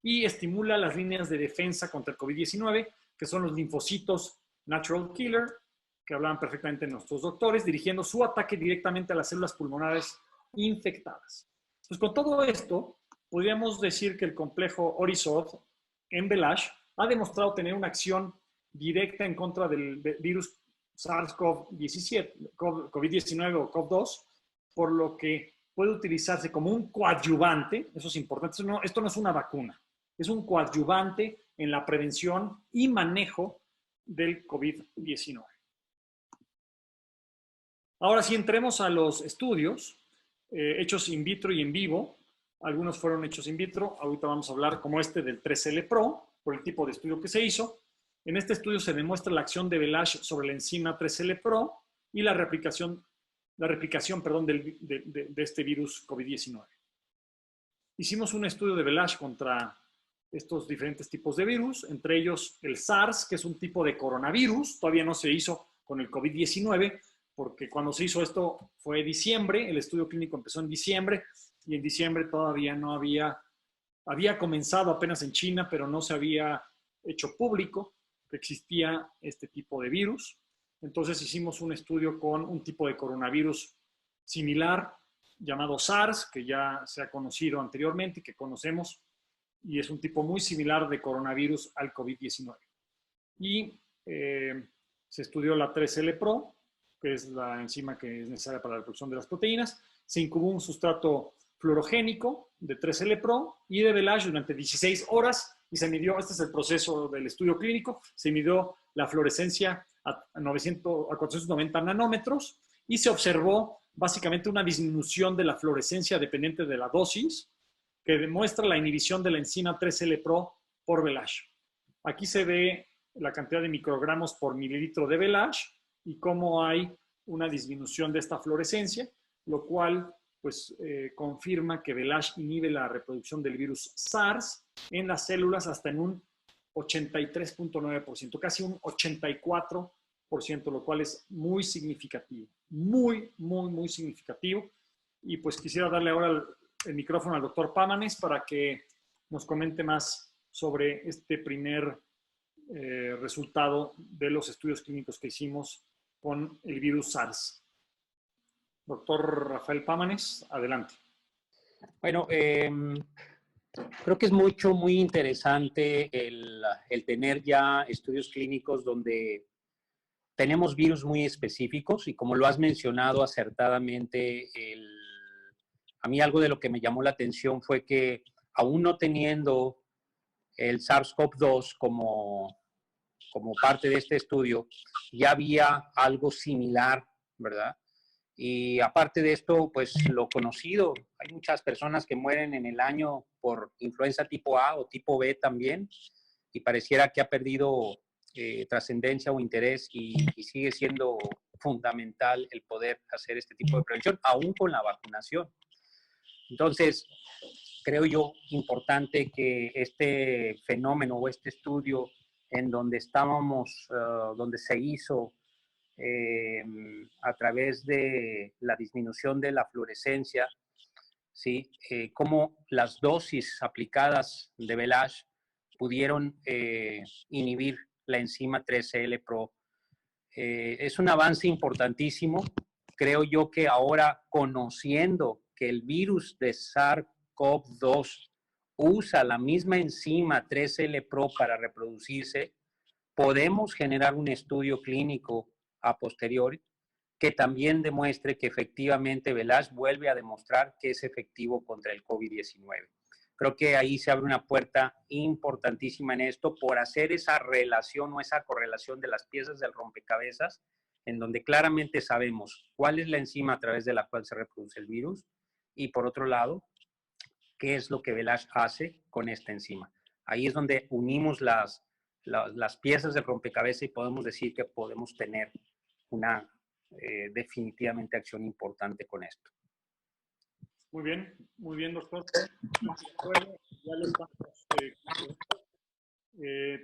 Speaker 1: Y estimula las líneas de defensa contra el COVID-19, que son los linfocitos natural killer, que hablaban perfectamente nuestros doctores, dirigiendo su ataque directamente a las células pulmonares infectadas. Pues con todo esto, podríamos decir que el complejo Orisoft en velash ha demostrado tener una acción directa en contra del virus SARS-CoV-17, COVID-19 o CoV-2, por lo que puede utilizarse como un coadyuvante, eso es importante, esto no es una vacuna, es un coadyuvante en la prevención y manejo del COVID-19. Ahora sí, entremos a los estudios hechos in vitro y en vivo. Algunos fueron hechos in vitro, ahorita vamos a hablar como este del 3L Pro, por el tipo de estudio que se hizo. En este estudio se demuestra la acción de Velage sobre la enzima 3L Pro y la replicación de este virus COVID-19. Hicimos un estudio de Velage contra estos diferentes tipos de virus, entre ellos el SARS, que es un tipo de coronavirus. Todavía no se hizo con el COVID-19, porque cuando se hizo esto fue diciembre, el estudio clínico empezó en diciembre, y en diciembre todavía no había comenzado apenas en China, pero no se había hecho público que existía este tipo de virus. Entonces hicimos un estudio con un tipo de coronavirus similar llamado SARS, que ya se ha conocido anteriormente y que conocemos, y es un tipo muy similar de coronavirus al COVID-19. Y se estudió la 3L Pro, que es la enzima que es necesaria para la reproducción de las proteínas. Se incubó un sustrato fluorogénico de 3L Pro y de Velage durante 16 horas y se midió, este es el proceso del estudio clínico, se midió la fluorescencia a 490 nanómetros y se observó básicamente una disminución de la fluorescencia dependiente de la dosis que demuestra la inhibición de la enzima 3L Pro por Velage. Aquí se ve la cantidad de microgramos por mililitro de Velage y cómo hay una disminución de esta fluorescencia, lo cual pues confirma que Velage inhibe la reproducción del virus SARS en las células hasta en un 83.9%, casi un 84%, lo cual es muy significativo, muy significativo. Y pues quisiera darle ahora el micrófono al doctor Pámanes para que nos comente más sobre este primer resultado de los estudios clínicos que hicimos con el virus SARS. Doctor Rafael Pámanes, adelante.
Speaker 4: Bueno, creo que es muy interesante el tener ya estudios clínicos donde tenemos virus muy específicos y como lo has mencionado acertadamente, a mí algo de lo que me llamó la atención fue que aún no teniendo el SARS-CoV-2 como parte de este estudio, ya había algo similar, ¿verdad? Y aparte de esto, pues lo conocido, hay muchas personas que mueren en el año por influenza tipo A o tipo B también, y pareciera que ha perdido trascendencia o interés y sigue siendo fundamental el poder hacer este tipo de prevención, aún con la vacunación. Entonces, creo yo importante que este fenómeno o este estudio en donde estábamos, donde se hizo a través de la disminución de la fluorescencia, ¿sí? Cómo las dosis aplicadas de Velage pudieron inhibir la enzima 3L Pro. Es un avance importantísimo. Creo yo que ahora, conociendo que el virus de SARS-CoV-2 usa la misma enzima 3L Pro para reproducirse, podemos generar un estudio clínico a posteriori que también demuestre que efectivamente Velage vuelve a demostrar que es efectivo contra el COVID-19. Creo que ahí se abre una puerta importantísima en esto por hacer esa relación o esa correlación de las piezas del rompecabezas, en donde claramente sabemos cuál es la enzima a través de la cual se reproduce el virus y por otro lado, qué es lo que Velage hace con esta enzima. Ahí es donde unimos las piezas del rompecabezas y podemos decir que podemos tener una definitivamente acción importante con esto.
Speaker 1: Muy bien, doctor. Ya lo estamos,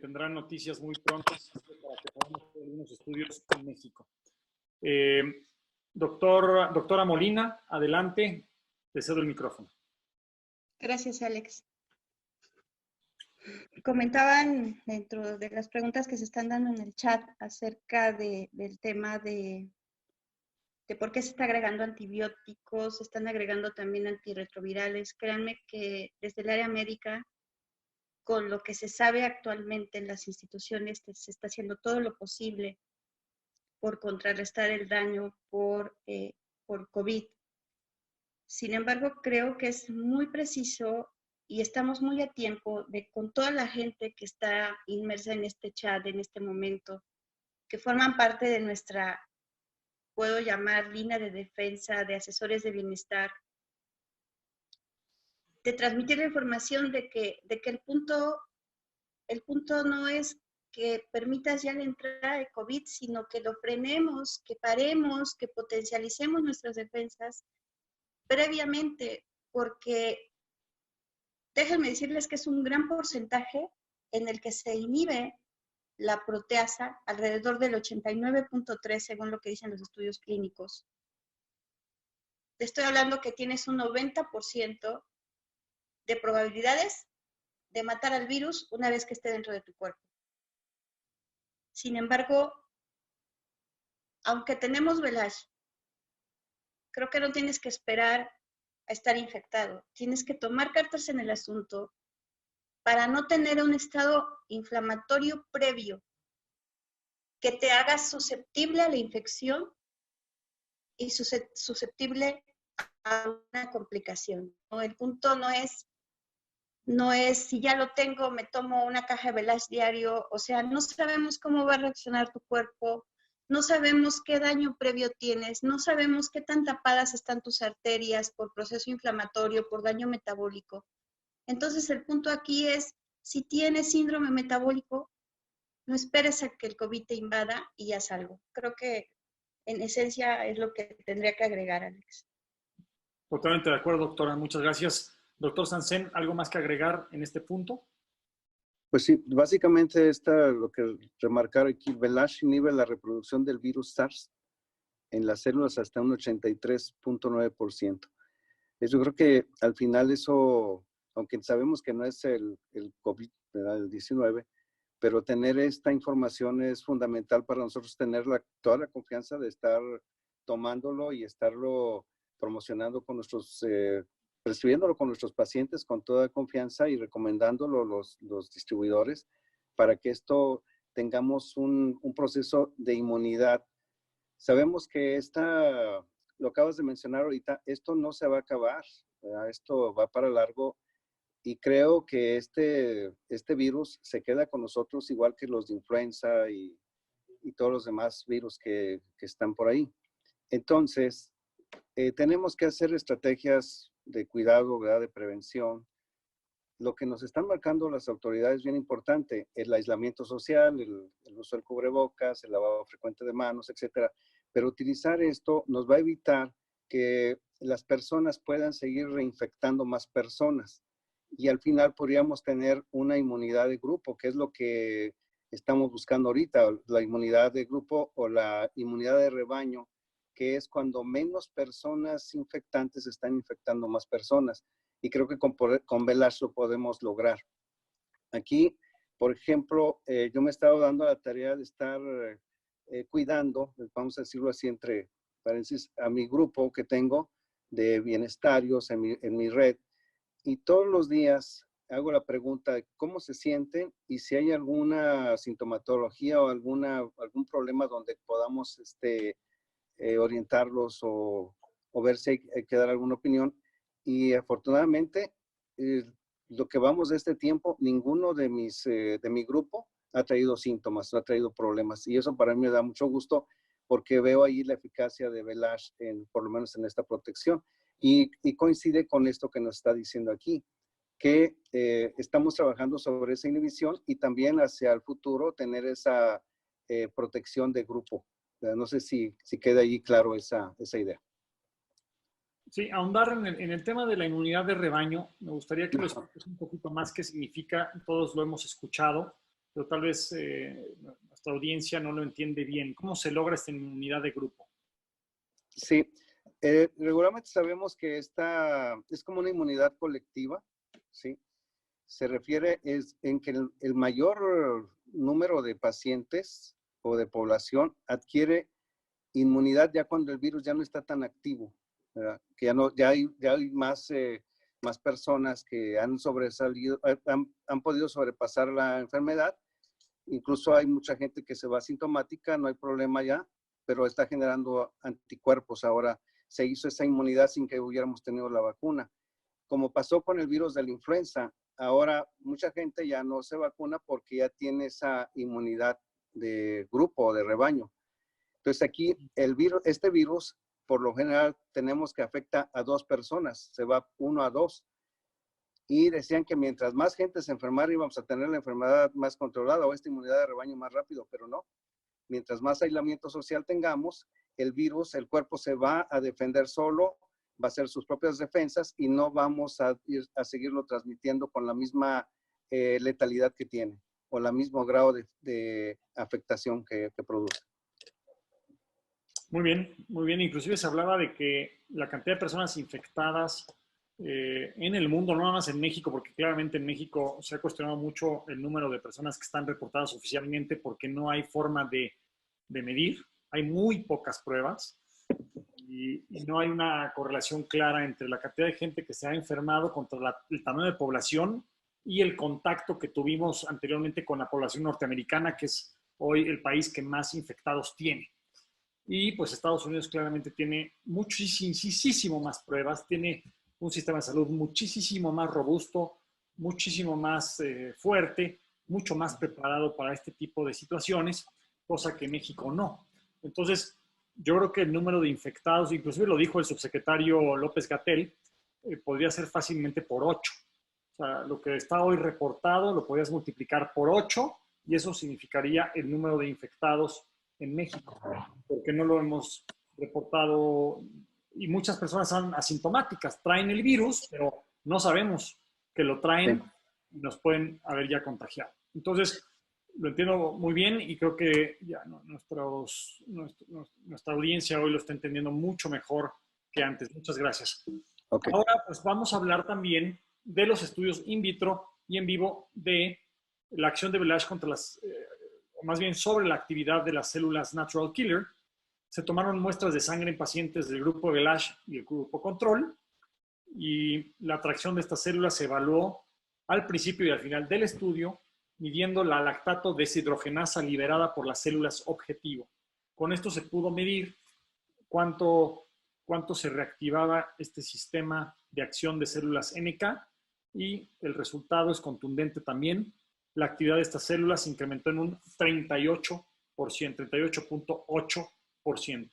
Speaker 1: tendrán noticias muy pronto para que podamos hacer algunos estudios en México. Doctora Molina, adelante, te cedo el micrófono.
Speaker 2: Gracias, Alex. Comentaban dentro de las preguntas que se están dando en el chat acerca del tema de por qué se está agregando antibióticos, se están agregando también antirretrovirales. Créanme que desde el área médica, con lo que se sabe actualmente en las instituciones, se está haciendo todo lo posible por contrarrestar el daño por COVID. Sin embargo, creo que es muy preciso y estamos muy a tiempo de, con toda la gente que está inmersa en este chat en este momento, que forman parte de nuestra, puedo llamar, línea de defensa, de asesores de bienestar, de transmitir la información de que el punto no es que permitas ya la entrada de COVID, sino que lo frenemos, que paremos, que potencialicemos nuestras defensas previamente, porque déjenme decirles que es un gran porcentaje en el que se inhibe la proteasa, alrededor del 89.3 según lo que dicen los estudios clínicos. Te estoy hablando que tienes un 90% de probabilidades de matar al virus una vez que esté dentro de tu cuerpo. Sin embargo, aunque tenemos VLASH, creo que no tienes que esperar a estar infectado. Tienes que tomar cartas en el asunto para no tener un estado inflamatorio previo que te haga susceptible a la infección y susceptible a una complicación. El punto no es si ya lo tengo, me tomo una caja de VLASH diario, o sea, no sabemos cómo va a reaccionar tu cuerpo, no sabemos qué daño previo tienes, no sabemos qué tan tapadas están tus arterias por proceso inflamatorio, por daño metabólico. Entonces, el punto aquí es, si tienes síndrome metabólico, no esperes a que el COVID te invada y haz algo. Creo que en esencia es lo que tendría que agregar, Alex.
Speaker 1: Totalmente de acuerdo, doctora. Muchas gracias. Doctor Sansen, ¿algo más que agregar en este punto?
Speaker 3: Pues sí, básicamente lo que remarcar aquí, VLASH inhibe la reproducción del virus SARS en las células hasta un 83.9%. Yo creo que al final eso, aunque sabemos que no es el COVID, ¿verdad? El 19, pero tener esta información es fundamental para nosotros tener toda la confianza de estar tomándolo y estarlo promocionando con prescribiéndolo con nuestros pacientes con toda confianza y recomendándolo los distribuidores para que esto tengamos un proceso de inmunidad. Sabemos que lo acabas de mencionar ahorita, esto no se va a acabar, ¿verdad? Esto va para largo y creo que este virus se queda con nosotros igual que los de influenza y todos los demás virus que están por ahí. Entonces, tenemos que hacer estrategias de cuidado, ¿verdad? De prevención. Lo que nos están marcando las autoridades es bien importante, el aislamiento social, el uso del cubrebocas, el lavado frecuente de manos, etcétera. Pero utilizar esto nos va a evitar que las personas puedan seguir reinfectando más personas. Y al final podríamos tener una inmunidad de grupo, que es lo que estamos buscando ahorita, la inmunidad de grupo o la inmunidad de rebaño, que es cuando menos personas infectantes están infectando más personas. Y creo que con VLASH lo podemos lograr. Aquí, por ejemplo, yo me he estado dando la tarea de estar cuidando, vamos a decirlo así, entre paréntesis, a mi grupo que tengo de bienestarios en mi red. Y todos los días hago la pregunta de cómo se sienten y si hay alguna sintomatología o algún problema donde podamos orientarlos o ver si hay que dar alguna opinión. Y afortunadamente, lo que vamos de este tiempo, ninguno de mi grupo ha traído síntomas, no ha traído problemas. Y eso para mí me da mucho gusto porque veo ahí la eficacia de VLASH, por lo menos en esta protección. Y coincide con esto que nos está diciendo aquí, que estamos trabajando sobre esa inhibición y también hacia el futuro tener esa protección de grupo. No sé si queda ahí claro esa idea.
Speaker 1: Sí, ahondar en el tema de la inmunidad de rebaño, me gustaría que lo expliques un poquito más qué significa. Todos lo hemos escuchado, pero tal vez nuestra audiencia no lo entiende bien. ¿Cómo se logra esta inmunidad de grupo?
Speaker 3: Sí, regularmente sabemos que esta es como una inmunidad colectiva, ¿sí? Se refiere en que el mayor número de pacientes o de población adquiere inmunidad ya cuando el virus ya no está tan activo, ¿verdad? Que ya hay más personas que han sobresalido, han podido sobrepasar la enfermedad. Incluso hay mucha gente que se va asintomática, no hay problema ya, pero está generando anticuerpos. Ahora se hizo esa inmunidad sin que hubiéramos tenido la vacuna. Como pasó con el virus de la influenza, ahora mucha gente ya no se vacuna porque ya tiene esa inmunidad de grupo o de rebaño. Entonces aquí este virus, por lo general, tenemos que afecta a 2 personas, se va 1 a 2. y decían que mientras más gente se enfermara íbamos a tener la enfermedad más controlada o esta inmunidad de rebaño más rápido, pero no. Mientras más aislamiento social tengamos, el virus, el cuerpo se va a defender solo, va a hacer sus propias defensas y no vamos a seguirlo transmitiendo con la misma letalidad que tiene o el mismo grado de afectación que produce.
Speaker 1: Muy bien, muy bien. Inclusive se hablaba de que la cantidad de personas infectadas en el mundo, no nada más en México, porque claramente en México se ha cuestionado mucho el número de personas que están reportadas oficialmente porque no hay forma de medir, hay muy pocas pruebas y no hay una correlación clara entre la cantidad de gente que se ha enfermado contra el tamaño de población y el contacto que tuvimos anteriormente con la población norteamericana, que es hoy el país que más infectados tiene. Y pues Estados Unidos claramente tiene muchísimo más pruebas, tiene un sistema de salud muchísimo más robusto, muchísimo más fuerte, mucho más preparado para este tipo de situaciones, cosa que México no. Entonces, yo creo que el número de infectados, inclusive lo dijo el subsecretario López-Gatell, podría ser fácilmente por 8. O sea, lo que está hoy reportado lo podrías multiplicar por 8 y eso significaría el número de infectados en México, porque no lo hemos reportado y muchas personas son asintomáticas, traen el virus, pero no sabemos que lo traen y nos pueden haber ya contagiado. Entonces, lo entiendo muy bien y creo que ya nuestra audiencia hoy lo está entendiendo mucho mejor que antes. Muchas gracias. Okay. Ahora, pues vamos a hablar también de los estudios in vitro y en vivo de la acción de Velage contra o más bien sobre la actividad de las células natural killer. Se tomaron muestras de sangre en pacientes del grupo Velage y el grupo control y la atracción de estas células se evaluó al principio y al final del estudio midiendo la lactato deshidrogenasa liberada por las células objetivo. Con esto se pudo medir cuánto se reactivaba este sistema de acción de células NK y el resultado es contundente también. La actividad de estas células se incrementó en un 38.8%.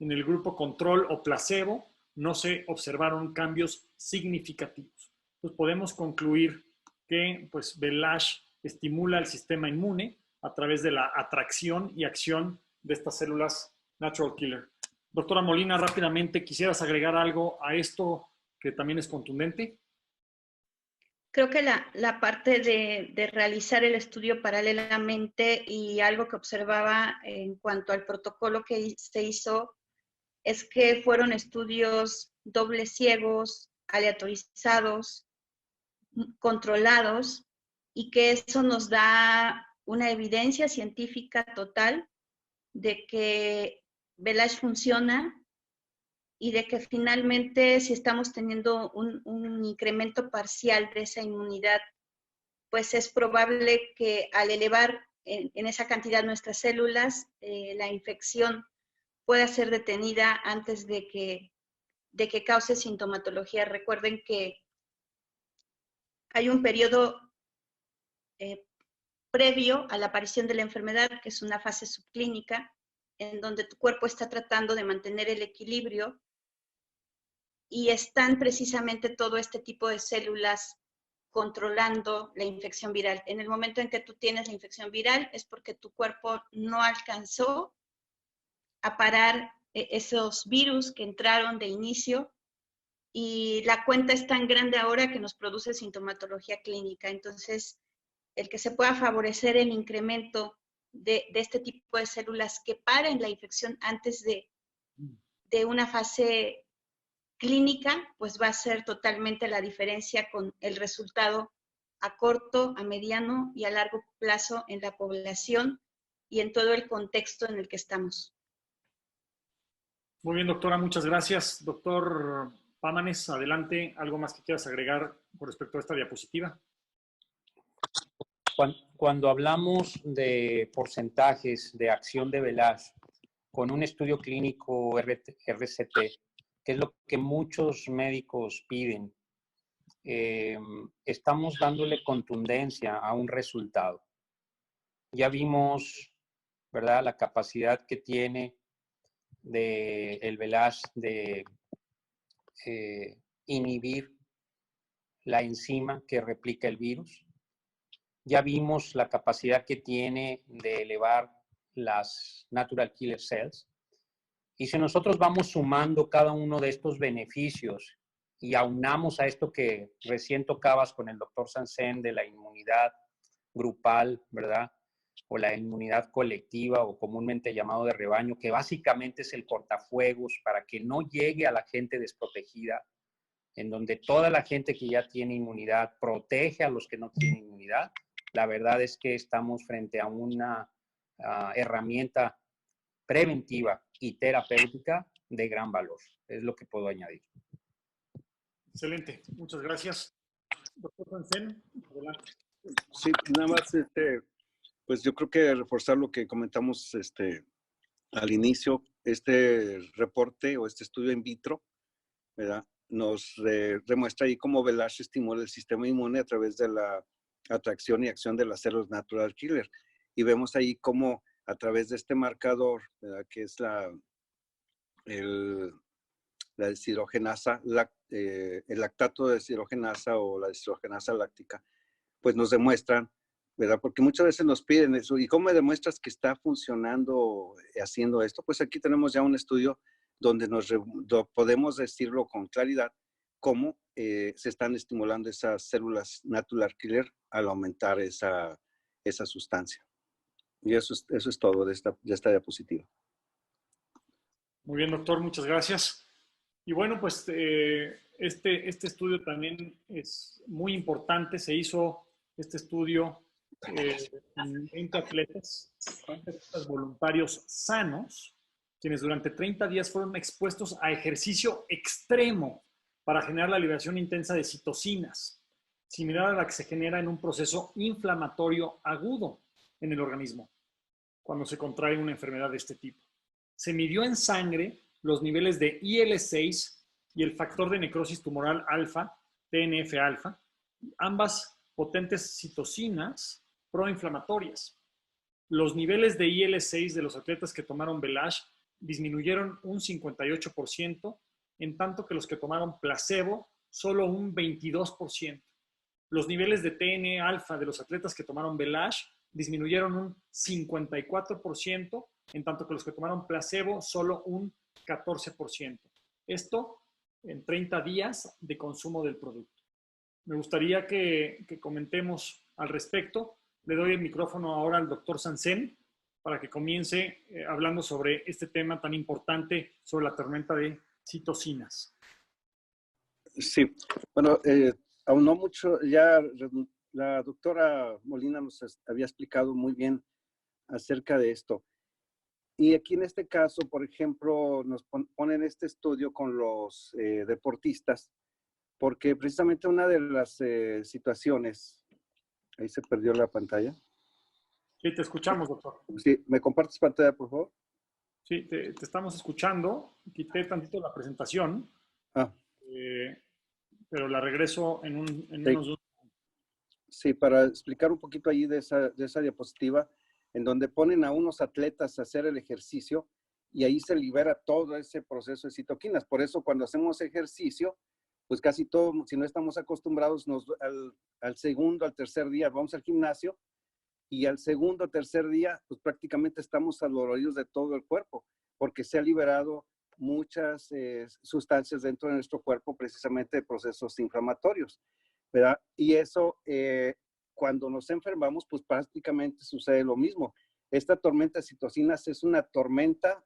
Speaker 1: En el grupo control o placebo no se observaron cambios significativos. Entonces podemos concluir que pues, Velage estimula el sistema inmune a través de la atracción y acción de estas células natural killer. Doctora Molina, rápidamente, ¿quisieras agregar algo a esto que también es contundente?
Speaker 2: Creo que la parte de realizar el estudio paralelamente y algo que observaba en cuanto al protocolo que se hizo es que fueron estudios dobles ciegos, aleatorizados, controlados, y que eso nos da una evidencia científica total de que Velage funciona y de que finalmente si estamos teniendo un incremento parcial de esa inmunidad, pues es probable que al elevar en esa cantidad nuestras células, la infección pueda ser detenida antes de que cause sintomatología. Recuerden que hay un periodo previo a la aparición de la enfermedad, que es una fase subclínica, en donde tu cuerpo está tratando de mantener el equilibrio y están precisamente todo este tipo de células controlando la infección viral. En el momento en que tú tienes la infección viral es porque tu cuerpo no alcanzó a parar esos virus que entraron de inicio y la cuenta es tan grande ahora que nos produce sintomatología clínica. Entonces, el que se pueda favorecer el incremento de este tipo de células que paren la infección antes de una fase clínica, pues va a ser totalmente la diferencia con el resultado a corto, a mediano y a largo plazo en la población y en todo el contexto en el que estamos.
Speaker 1: Muy bien, doctora, muchas gracias. Doctor Pámanes, adelante. ¿Algo más que quieras agregar con respecto a esta diapositiva?
Speaker 4: Cuando hablamos de porcentajes de acción de Velage con un estudio clínico RCT, que es lo que muchos médicos piden, estamos dándole contundencia a un resultado. Ya vimos, ¿verdad?, la capacidad que tiene el Velage de inhibir la enzima que replica el virus. Ya vimos la capacidad que tiene de elevar las natural killer cells. Y si nosotros vamos sumando cada uno de estos beneficios y aunamos a esto que recién tocabas con el doctor Sansen de la inmunidad grupal, ¿verdad? O la inmunidad colectiva o comúnmente llamado de rebaño, que básicamente es el cortafuegos para que no llegue a la gente desprotegida, en donde toda la gente que ya tiene inmunidad protege a los que no tienen inmunidad. La verdad es que estamos frente a una herramienta preventiva y terapéutica de gran valor. Es lo que puedo añadir.
Speaker 1: Excelente, muchas gracias. Doctor Sansen, adelante.
Speaker 3: Sí, nada más, pues yo creo que reforzar lo que comentamos al inicio, este reporte o este estudio in vitro, ¿verdad? Nos demuestra ahí cómo Velash estimula el sistema inmune a través de la atracción y acción de las células natural killer. Y vemos ahí cómo a través de este marcador, ¿verdad? Que es la deshidrogenasa, el lactato de deshidrogenasa o la deshidrogenasa láctica, pues nos demuestran, ¿verdad? Porque muchas veces nos piden eso. ¿Y cómo me demuestras que está funcionando haciendo esto? Pues aquí tenemos ya un estudio donde podemos decirlo con claridad cómo se están estimulando esas células natural killer al aumentar esa sustancia. Y eso es todo de esta diapositiva.
Speaker 1: Muy bien, doctor, muchas gracias. Y bueno, pues este estudio también es muy importante. Se hizo este estudio en 20 atletas voluntarios sanos, quienes durante 30 días fueron expuestos a ejercicio extremo para generar la liberación intensa de citocinas, similar a la que se genera en un proceso inflamatorio agudo en el organismo cuando se contrae una enfermedad de este tipo. Se midió en sangre los niveles de IL-6 y el factor de necrosis tumoral alfa, TNF-alfa, ambas potentes citocinas proinflamatorias. Los niveles de IL-6 de los atletas que tomaron Velash disminuyeron un 58%, en tanto que los que tomaron placebo solo un 22%. Los niveles de TNF-alfa de los atletas que tomaron Velash disminuyeron un 54%, en tanto que los que tomaron placebo solo un 14%. Esto en 30 días de consumo del producto. Me gustaría que comentemos al respecto. Le doy el micrófono ahora al doctor Sansen para que comience hablando sobre este tema tan importante sobre la tormenta de citocinas.
Speaker 3: Sí, bueno, aún no mucho, ya la doctora Molina nos había explicado muy bien acerca de esto. Y aquí en este caso, por ejemplo, nos ponen este estudio con los deportistas, porque precisamente una de las situaciones, ahí se perdió la pantalla.
Speaker 1: Sí, te escuchamos, doctor.
Speaker 3: Sí, ¿me compartes pantalla, por favor?
Speaker 1: Sí, te estamos escuchando. Quité tantito la presentación, pero la regreso en menos de un...
Speaker 3: Sí, para explicar un poquito ahí de esa diapositiva, en donde ponen a unos atletas a hacer el ejercicio y ahí se libera todo ese proceso de citoquinas. Por eso cuando hacemos ejercicio, pues casi todo, si no estamos acostumbrados, al segundo, al tercer día vamos al gimnasio y al segundo, tercer día, pues prácticamente estamos adoloridos de todo el cuerpo, porque se ha liberado muchas sustancias dentro de nuestro cuerpo, precisamente de procesos inflamatorios, ¿verdad? Y eso, cuando nos enfermamos, pues prácticamente sucede lo mismo. Esta tormenta de citocinas es una tormenta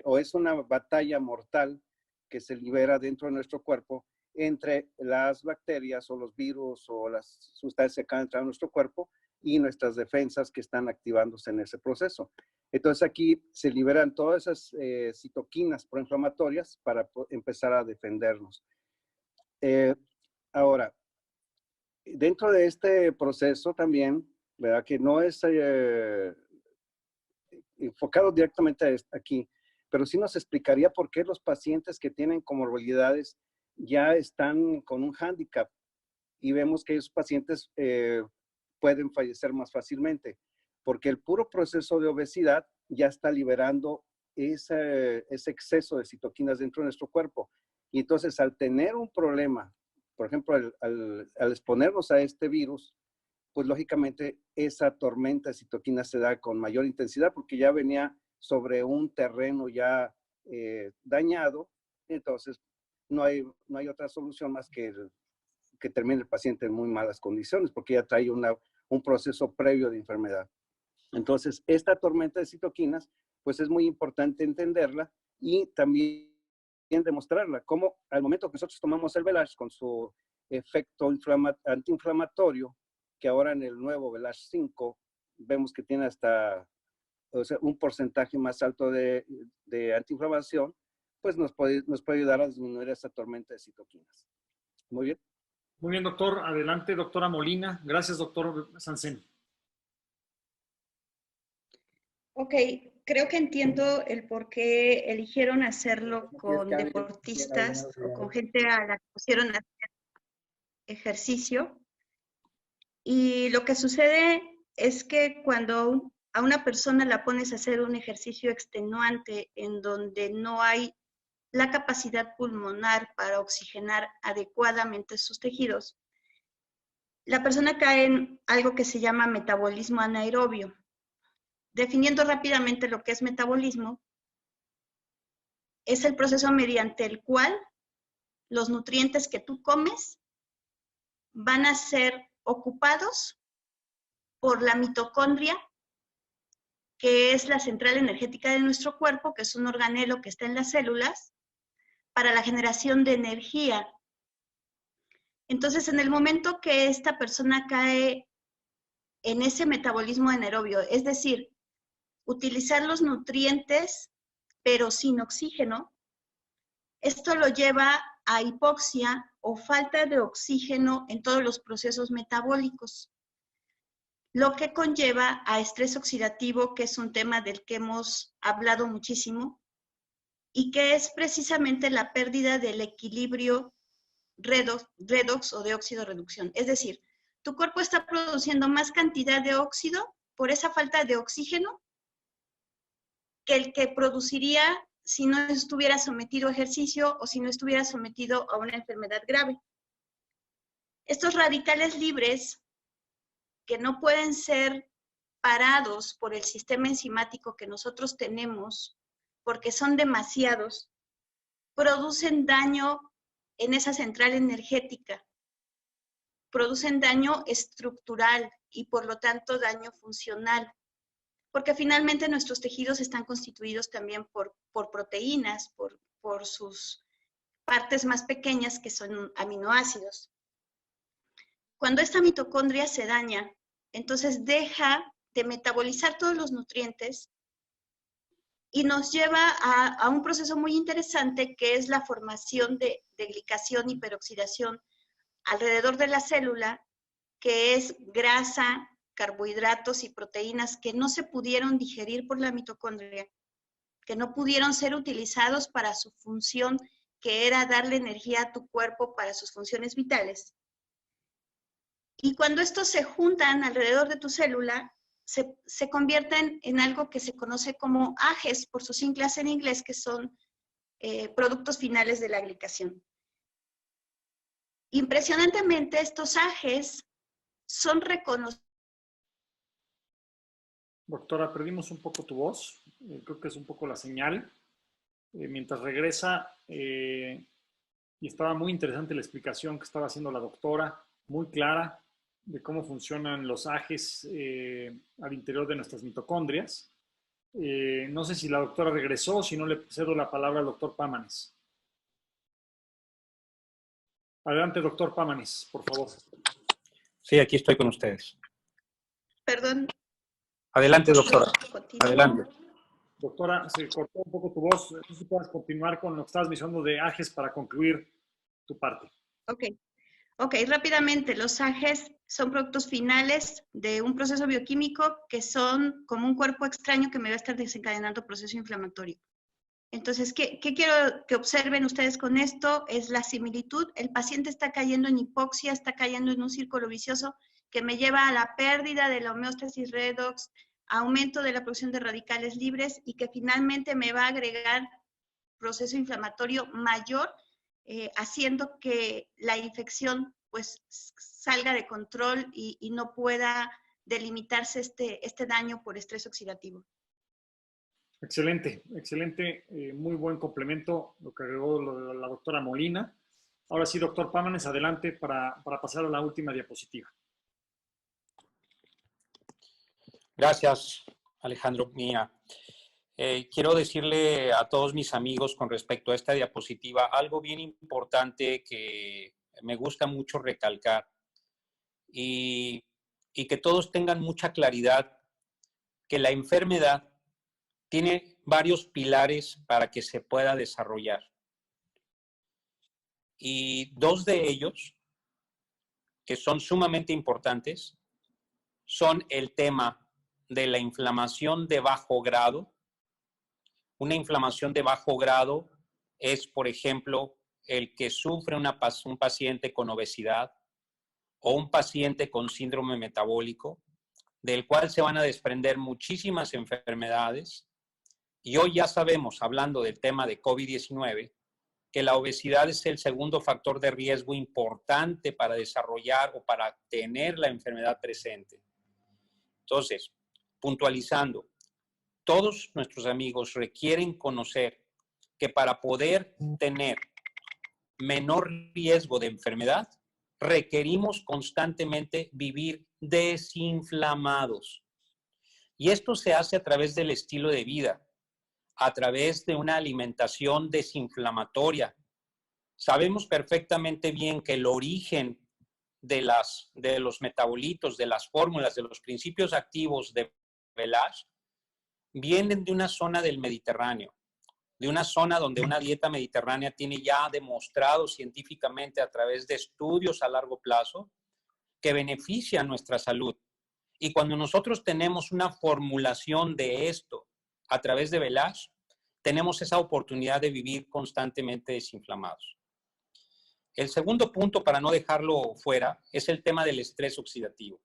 Speaker 3: o es una batalla mortal que se libera dentro de nuestro cuerpo entre las bacterias o los virus o las sustancias que acaban de entrar en nuestro cuerpo y nuestras defensas que están activándose en ese proceso. Entonces aquí se liberan todas esas citoquinas proinflamatorias para empezar a defendernos. Ahora, dentro de este proceso también, ¿verdad? Que no es enfocado directamente aquí, pero sí nos explicaría por qué los pacientes que tienen comorbilidades ya están con un hándicap y vemos que esos pacientes pueden fallecer más fácilmente, porque el puro proceso de obesidad ya está liberando ese exceso de citoquinas dentro de nuestro cuerpo. Y entonces, al tener un problema por ejemplo, al exponernos a este virus, pues lógicamente esa tormenta de citoquinas se da con mayor intensidad porque ya venía sobre un terreno ya dañado, entonces no hay otra solución más que que termine el paciente en muy malas condiciones porque ya trae un proceso previo de enfermedad. Entonces, esta tormenta de citoquinas, pues es muy importante entenderla y también demostrarla, como al momento que nosotros tomamos el Velage con su efecto antiinflamatorio, que ahora en el nuevo Velage 5 vemos que tiene hasta un porcentaje más alto de antiinflamación, pues nos puede ayudar a disminuir esa tormenta de citoquinas. Muy bien.
Speaker 1: Muy bien, doctor. Adelante, doctora Molina. Gracias, doctor Sansen.
Speaker 2: Ok, creo que entiendo el por qué eligieron hacerlo con deportistas o con gente a la que pusieron a hacer ejercicio. Y lo que sucede es que cuando a una persona la pones a hacer un ejercicio extenuante en donde no hay la capacidad pulmonar para oxigenar adecuadamente sus tejidos, la persona cae en algo que se llama metabolismo anaerobio. Definiendo rápidamente lo que es metabolismo, es el proceso mediante el cual los nutrientes que tú comes van a ser ocupados por la mitocondria, que es la central energética de nuestro cuerpo, que es un organelo que está en las células, para la generación de energía. Entonces, en el momento que esta persona cae en ese metabolismo anaerobio, es decir, utilizar los nutrientes, pero sin oxígeno, esto lo lleva a hipoxia o falta de oxígeno en todos los procesos metabólicos, lo que conlleva a estrés oxidativo, que es un tema del que hemos hablado muchísimo, y que es precisamente la pérdida del equilibrio redox o de óxido reducción. Es decir, tu cuerpo está produciendo más cantidad de óxido por esa falta de oxígeno que el que produciría si no estuviera sometido a ejercicio o si no estuviera sometido a una enfermedad grave. Estos radicales libres, que no pueden ser parados por el sistema enzimático que nosotros tenemos, porque son demasiados, producen daño en esa central energética, producen daño estructural y por lo tanto daño funcional, porque finalmente nuestros tejidos están constituidos también por proteínas, por sus partes más pequeñas que son aminoácidos. Cuando esta mitocondria se daña, entonces deja de metabolizar todos los nutrientes y nos lleva a un proceso muy interesante que es la formación de glicación y peroxidación alrededor de la célula, que es grasa, carbohidratos y proteínas que no se pudieron digerir por la mitocondria, que no pudieron ser utilizados para su función, que era darle energía a tu cuerpo para sus funciones vitales. Y cuando estos se juntan alrededor de tu célula, se convierten en algo que se conoce como AGEs, por sus siglas en inglés, que son productos finales de la glicación. Impresionantemente, estos AGEs son reconocidos.
Speaker 1: Doctora, perdimos un poco tu voz. Creo que es un poco la señal. Mientras regresa, y estaba muy interesante la explicación que estaba haciendo la doctora, muy clara, de cómo funcionan los AGEs al interior de nuestras mitocondrias. No sé si la doctora regresó, si no le cedo la palabra al doctor Pámanes. Adelante, doctor Pámanes, por favor.
Speaker 4: Sí, aquí estoy con ustedes.
Speaker 2: Perdón.
Speaker 4: Adelante, doctora. Adelante.
Speaker 1: Doctora, se cortó un poco tu voz. No sé si puedes continuar con lo que estabas mencionando de AGEs para concluir tu parte.
Speaker 2: Ok, rápidamente, los AGEs son productos finales de un proceso bioquímico que son como un cuerpo extraño que me va a estar desencadenando proceso inflamatorio. Entonces, ¿qué quiero que observen ustedes con esto? Es la similitud. El paciente está cayendo en hipoxia, está cayendo en un círculo vicioso que me lleva a la pérdida de la homeostasis redox, aumento de la producción de radicales libres y que finalmente me va a agregar proceso inflamatorio mayor haciendo que la infección pues salga de control y no pueda delimitarse este daño por estrés oxidativo.
Speaker 1: Excelente, excelente, muy buen complemento lo que agregó la doctora Molina. Ahora sí, doctor Pámanes, adelante para pasar a la última diapositiva.
Speaker 4: Gracias, Alejandro. Mira, quiero decirle a todos mis amigos con respecto a esta diapositiva algo bien importante que me gusta mucho recalcar y que todos tengan mucha claridad que la enfermedad tiene varios pilares para que se pueda desarrollar. Y dos de ellos, que son sumamente importantes, son el tema de la inflamación de bajo grado. Una inflamación de bajo grado es, por ejemplo, el que sufre un paciente con obesidad o un paciente con síndrome metabólico, del cual se van a desprender muchísimas enfermedades. Y hoy ya sabemos, hablando del tema de COVID-19, que la obesidad es el segundo factor de riesgo importante para desarrollar o para tener la enfermedad presente. Entonces, puntualizando, todos nuestros amigos requieren conocer que para poder tener menor riesgo de enfermedad, requerimos constantemente vivir desinflamados. Y esto se hace a través del estilo de vida, a través de una alimentación desinflamatoria. Sabemos perfectamente bien que el origen de los metabolitos, de las fórmulas, de los principios activos de Velage, vienen de una zona del Mediterráneo, de una zona donde una dieta mediterránea tiene ya demostrado científicamente a través de estudios a largo plazo que beneficia nuestra salud. Y cuando nosotros tenemos una formulación de esto a través de Velage, tenemos esa oportunidad de vivir constantemente desinflamados. El segundo punto, para no dejarlo fuera, es el tema del estrés oxidativo,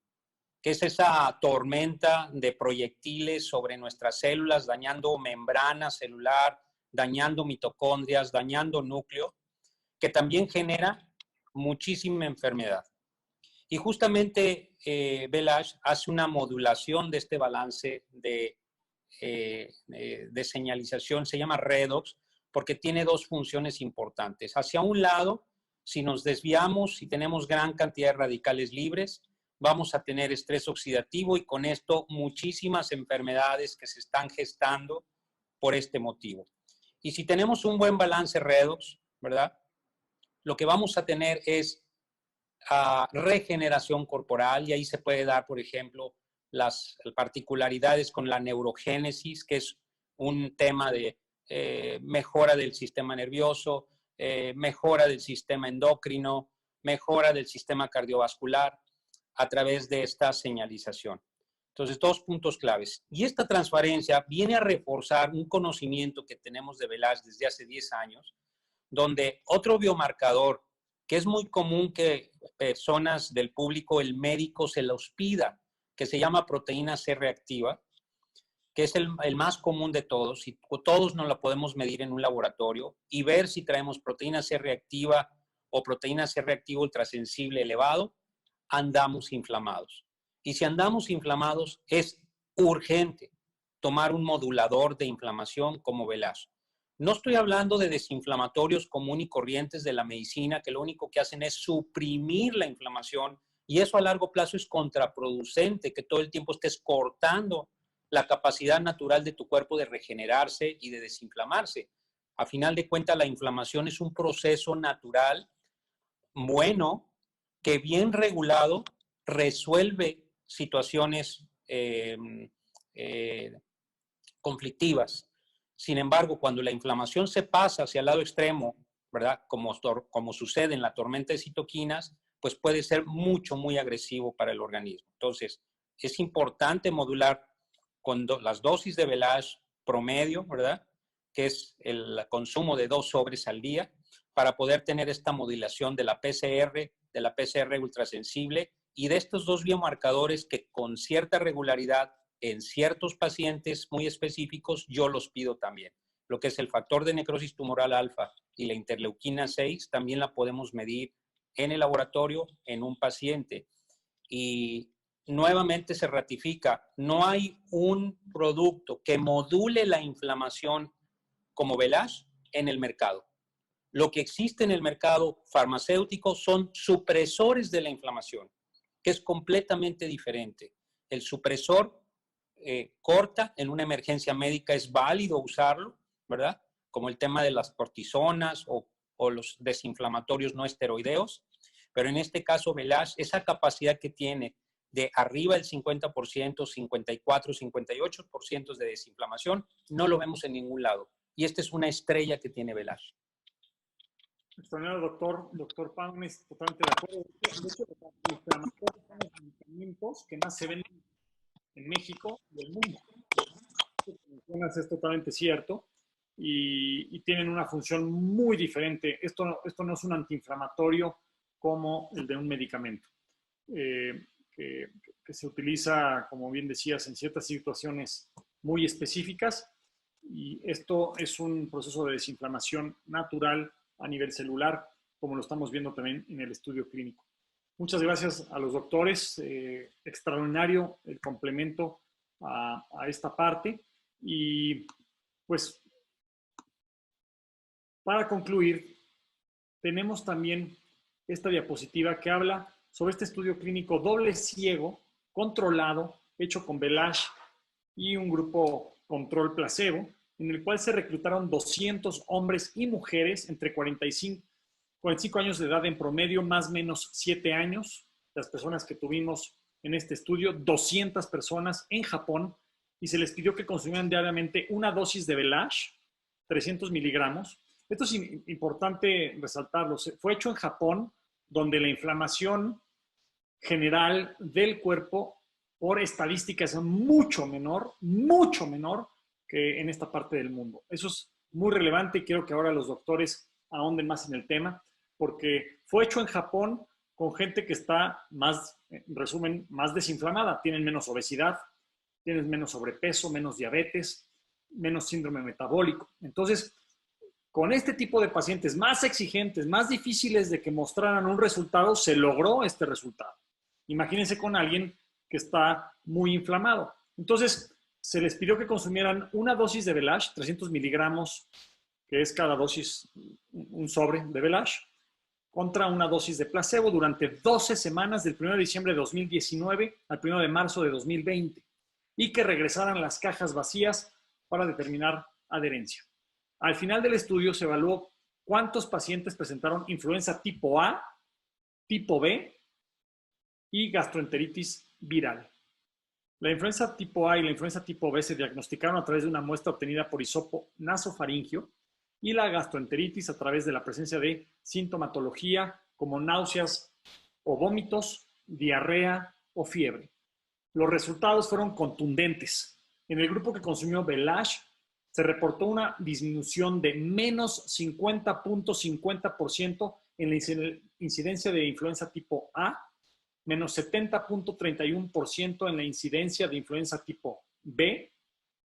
Speaker 4: que es esa tormenta de proyectiles sobre nuestras células, dañando membrana celular, dañando mitocondrias, dañando núcleo, que también genera muchísima enfermedad. Y justamente Velage hace una modulación de este balance de señalización, se llama redox, porque tiene dos funciones importantes. Hacia un lado, si nos desviamos, si tenemos gran cantidad de radicales libres, vamos a tener estrés oxidativo y con esto muchísimas enfermedades que se están gestando por este motivo. Y si tenemos un buen balance redox, ¿verdad? Lo que vamos a tener es regeneración corporal y ahí se puede dar, por ejemplo, las particularidades con la neurogénesis, que es un tema de mejora del sistema nervioso, mejora del sistema endocrino, mejora del sistema cardiovascular a través de esta señalización. Entonces, dos puntos claves. Y esta transferencia viene a reforzar un conocimiento que tenemos de Velage desde hace 10 años, donde otro biomarcador que es muy común que personas del público, el médico se los pida, que se llama proteína C reactiva, que es el más común de todos, y todos nos la podemos medir en un laboratorio y ver si traemos proteína C reactiva o proteína C reactiva ultrasensible elevado, andamos inflamados. Y si andamos inflamados, es urgente tomar un modulador de inflamación como Velage. No estoy hablando de desinflamatorios comunes y corrientes de la medicina que lo único que hacen es suprimir la inflamación y eso a largo plazo es contraproducente, que todo el tiempo estés cortando la capacidad natural de tu cuerpo de regenerarse y de desinflamarse. A final de cuentas, la inflamación es un proceso natural bueno que bien regulado resuelve situaciones conflictivas. Sin embargo, cuando la inflamación se pasa hacia el lado extremo, ¿verdad? Como sucede en la tormenta de citoquinas, pues puede ser muy agresivo para el organismo. Entonces, es importante modular con las dosis de Velage promedio, ¿verdad? Que es el consumo de 2 sobres al día, para poder tener esta modulación de la PCR ultrasensible y de estos dos biomarcadores que con cierta regularidad en ciertos pacientes muy específicos yo los pido también. lo que es el factor de necrosis tumoral alfa y la interleuquina 6, también la podemos medir en el laboratorio en un paciente. Y nuevamente se ratifica, no hay un producto que module la inflamación como Velash en el mercado. Lo que existe en el mercado farmacéutico son supresores de la inflamación, que es completamente diferente. El supresor corta en una emergencia médica, es válido usarlo, ¿verdad? Como el tema de las cortisonas o los desinflamatorios no esteroideos, pero en este caso Velash, esa capacidad que tiene de arriba del 50%, 54, 58% de desinflamación, no lo vemos en ningún lado. Y esta es una estrella que tiene Velash.
Speaker 1: Extraordinario, doctor Paunes, totalmente de acuerdo. De hecho, los inflamatorios son los medicamentos que más se venden en México y el mundo. Lo que mencionas es totalmente cierto y tienen una función muy diferente. Esto no es un antiinflamatorio como el de un medicamento, que se utiliza, como bien decías, en ciertas situaciones muy específicas, y esto es un proceso de desinflamación natural a nivel celular, como lo estamos viendo también en el estudio clínico. Muchas gracias a los doctores, extraordinario el complemento a esta parte. Y pues, para concluir, tenemos también esta diapositiva que habla sobre este estudio clínico doble ciego, controlado, hecho con Velash y un grupo control placebo, en el cual se reclutaron 200 hombres y mujeres entre 45 años de edad en promedio, más o menos 7 años. Las personas que tuvimos en este estudio, 200 personas en Japón, y se les pidió que consumieran diariamente una dosis de Velash, 300 miligramos. Esto es importante resaltarlo. Fue hecho en Japón, donde la inflamación general del cuerpo, por estadística, es mucho menor que en esta parte del mundo. Eso es muy relevante y quiero que ahora los doctores ahonden más en el tema, porque fue hecho en Japón con gente que está más, en resumen, más desinflamada. Tienen menos obesidad, tienen menos sobrepeso, menos diabetes, menos síndrome metabólico. Entonces, con este tipo de pacientes más exigentes, más difíciles de que mostraran un resultado, se logró este resultado. Imagínense con alguien que está muy inflamado. Entonces, se les pidió que consumieran una dosis de Velash, 300 miligramos, que es cada dosis un sobre de Velash, contra una dosis de placebo durante 12 semanas, del 1 de diciembre de 2019 al 1 de marzo de 2020, y que regresaran las cajas vacías para determinar adherencia. Al final del estudio se evaluó cuántos pacientes presentaron influenza tipo A, tipo B y gastroenteritis viral. La influenza tipo A y la influenza tipo B se diagnosticaron a través de una muestra obtenida por hisopo nasofaringio, y la gastroenteritis a través de la presencia de sintomatología como náuseas o vómitos, diarrea o fiebre. Los resultados fueron contundentes. En el grupo que consumió Velash se reportó una disminución de menos 50.50% en la incidencia de influenza tipo A, menos 70.31% en la incidencia de influenza tipo B,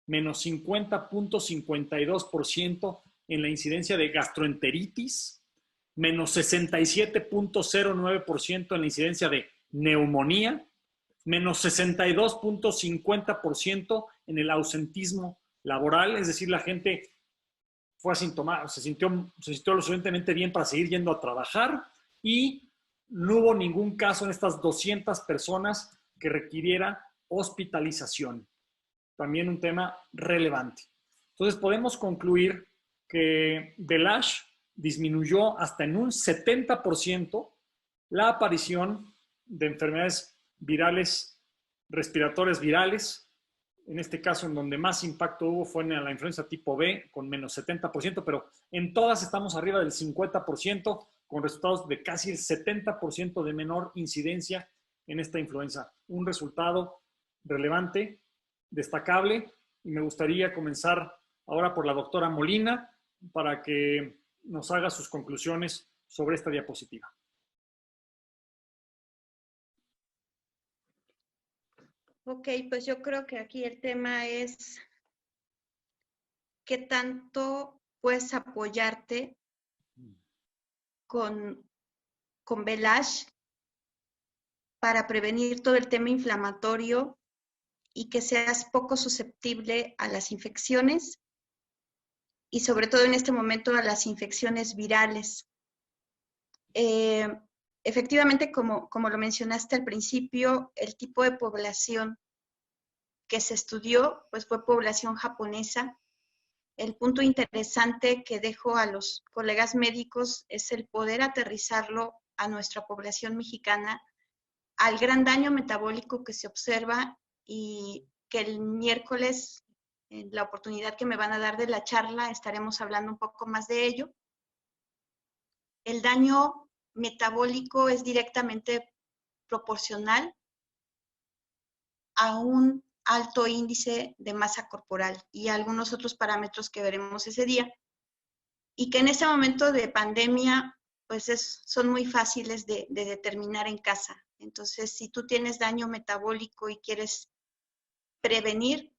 Speaker 1: menos 50.52% en la incidencia de gastroenteritis, menos 67.09% en la incidencia de neumonía, menos 62.50% en el ausentismo laboral, es decir, la gente fue asintomática, se sintió lo suficientemente bien para seguir yendo a trabajar, y no hubo ningún caso en estas 200 personas que requiriera hospitalización. También un tema relevante. Entonces podemos concluir que Velash disminuyó hasta en un 70% la aparición de enfermedades virales, respiratorias virales. En este caso, en donde más impacto hubo fue en la influenza tipo B, con menos 70%, pero en todas estamos arriba del 50%, con resultados de casi el 70% de menor incidencia en esta influenza. Un resultado relevante, destacable, y me gustaría comenzar ahora por la doctora Molina para que nos haga sus conclusiones sobre esta diapositiva.
Speaker 2: Ok, pues yo creo que aquí el tema es qué tanto puedes apoyarte con Velash para prevenir todo el tema inflamatorio y que seas poco susceptible a las infecciones y sobre todo en este momento a las infecciones virales. Efectivamente, como lo mencionaste al principio, el tipo de población que se estudió pues fue población japonesa. El punto interesante que dejo a los colegas médicos es el poder aterrizarlo a nuestra población mexicana, al gran daño metabólico que se observa y que el miércoles, en la oportunidad que me van a dar de la charla, estaremos hablando un poco más de ello. El daño metabólico es directamente proporcional a un alto índice de masa corporal y a algunos otros parámetros que veremos ese día. Y que en este momento de pandemia, pues son muy fáciles de determinar en casa. Entonces, si tú tienes daño metabólico y quieres prevenir,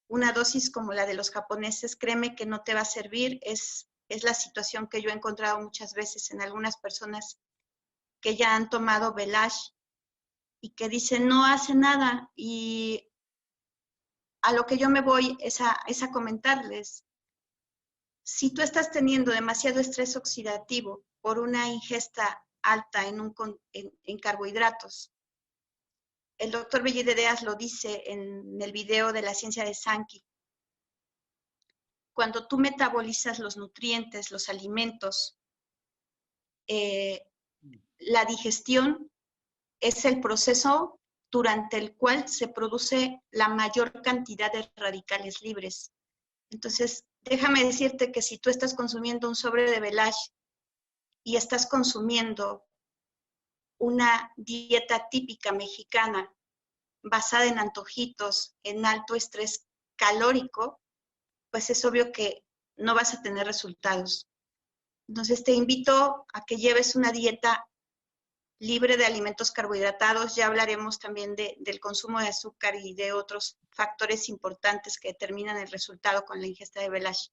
Speaker 2: una dosis como la de los japoneses, créeme que no te va a servir. Es la situación que yo he encontrado muchas veces en algunas personas que ya han tomado Velash y que dicen no hace nada. Y a lo que yo me voy es a comentarles, si tú estás teniendo demasiado estrés oxidativo por una ingesta alta en carbohidratos, el doctor Bellidereas lo dice en el video de la ciencia de Sankey, cuando tú metabolizas los nutrientes, los alimentos, la digestión es el proceso durante el cual se produce la mayor cantidad de radicales libres. Entonces, déjame decirte que si tú estás consumiendo un sobre de Velash y estás consumiendo una dieta típica mexicana basada en antojitos, en alto estrés calórico, pues es obvio que no vas a tener resultados. Entonces te invito a que lleves una dieta libre de alimentos carbohidratados. Ya hablaremos también del consumo de azúcar y de otros factores importantes que determinan el resultado con la ingesta de Velash.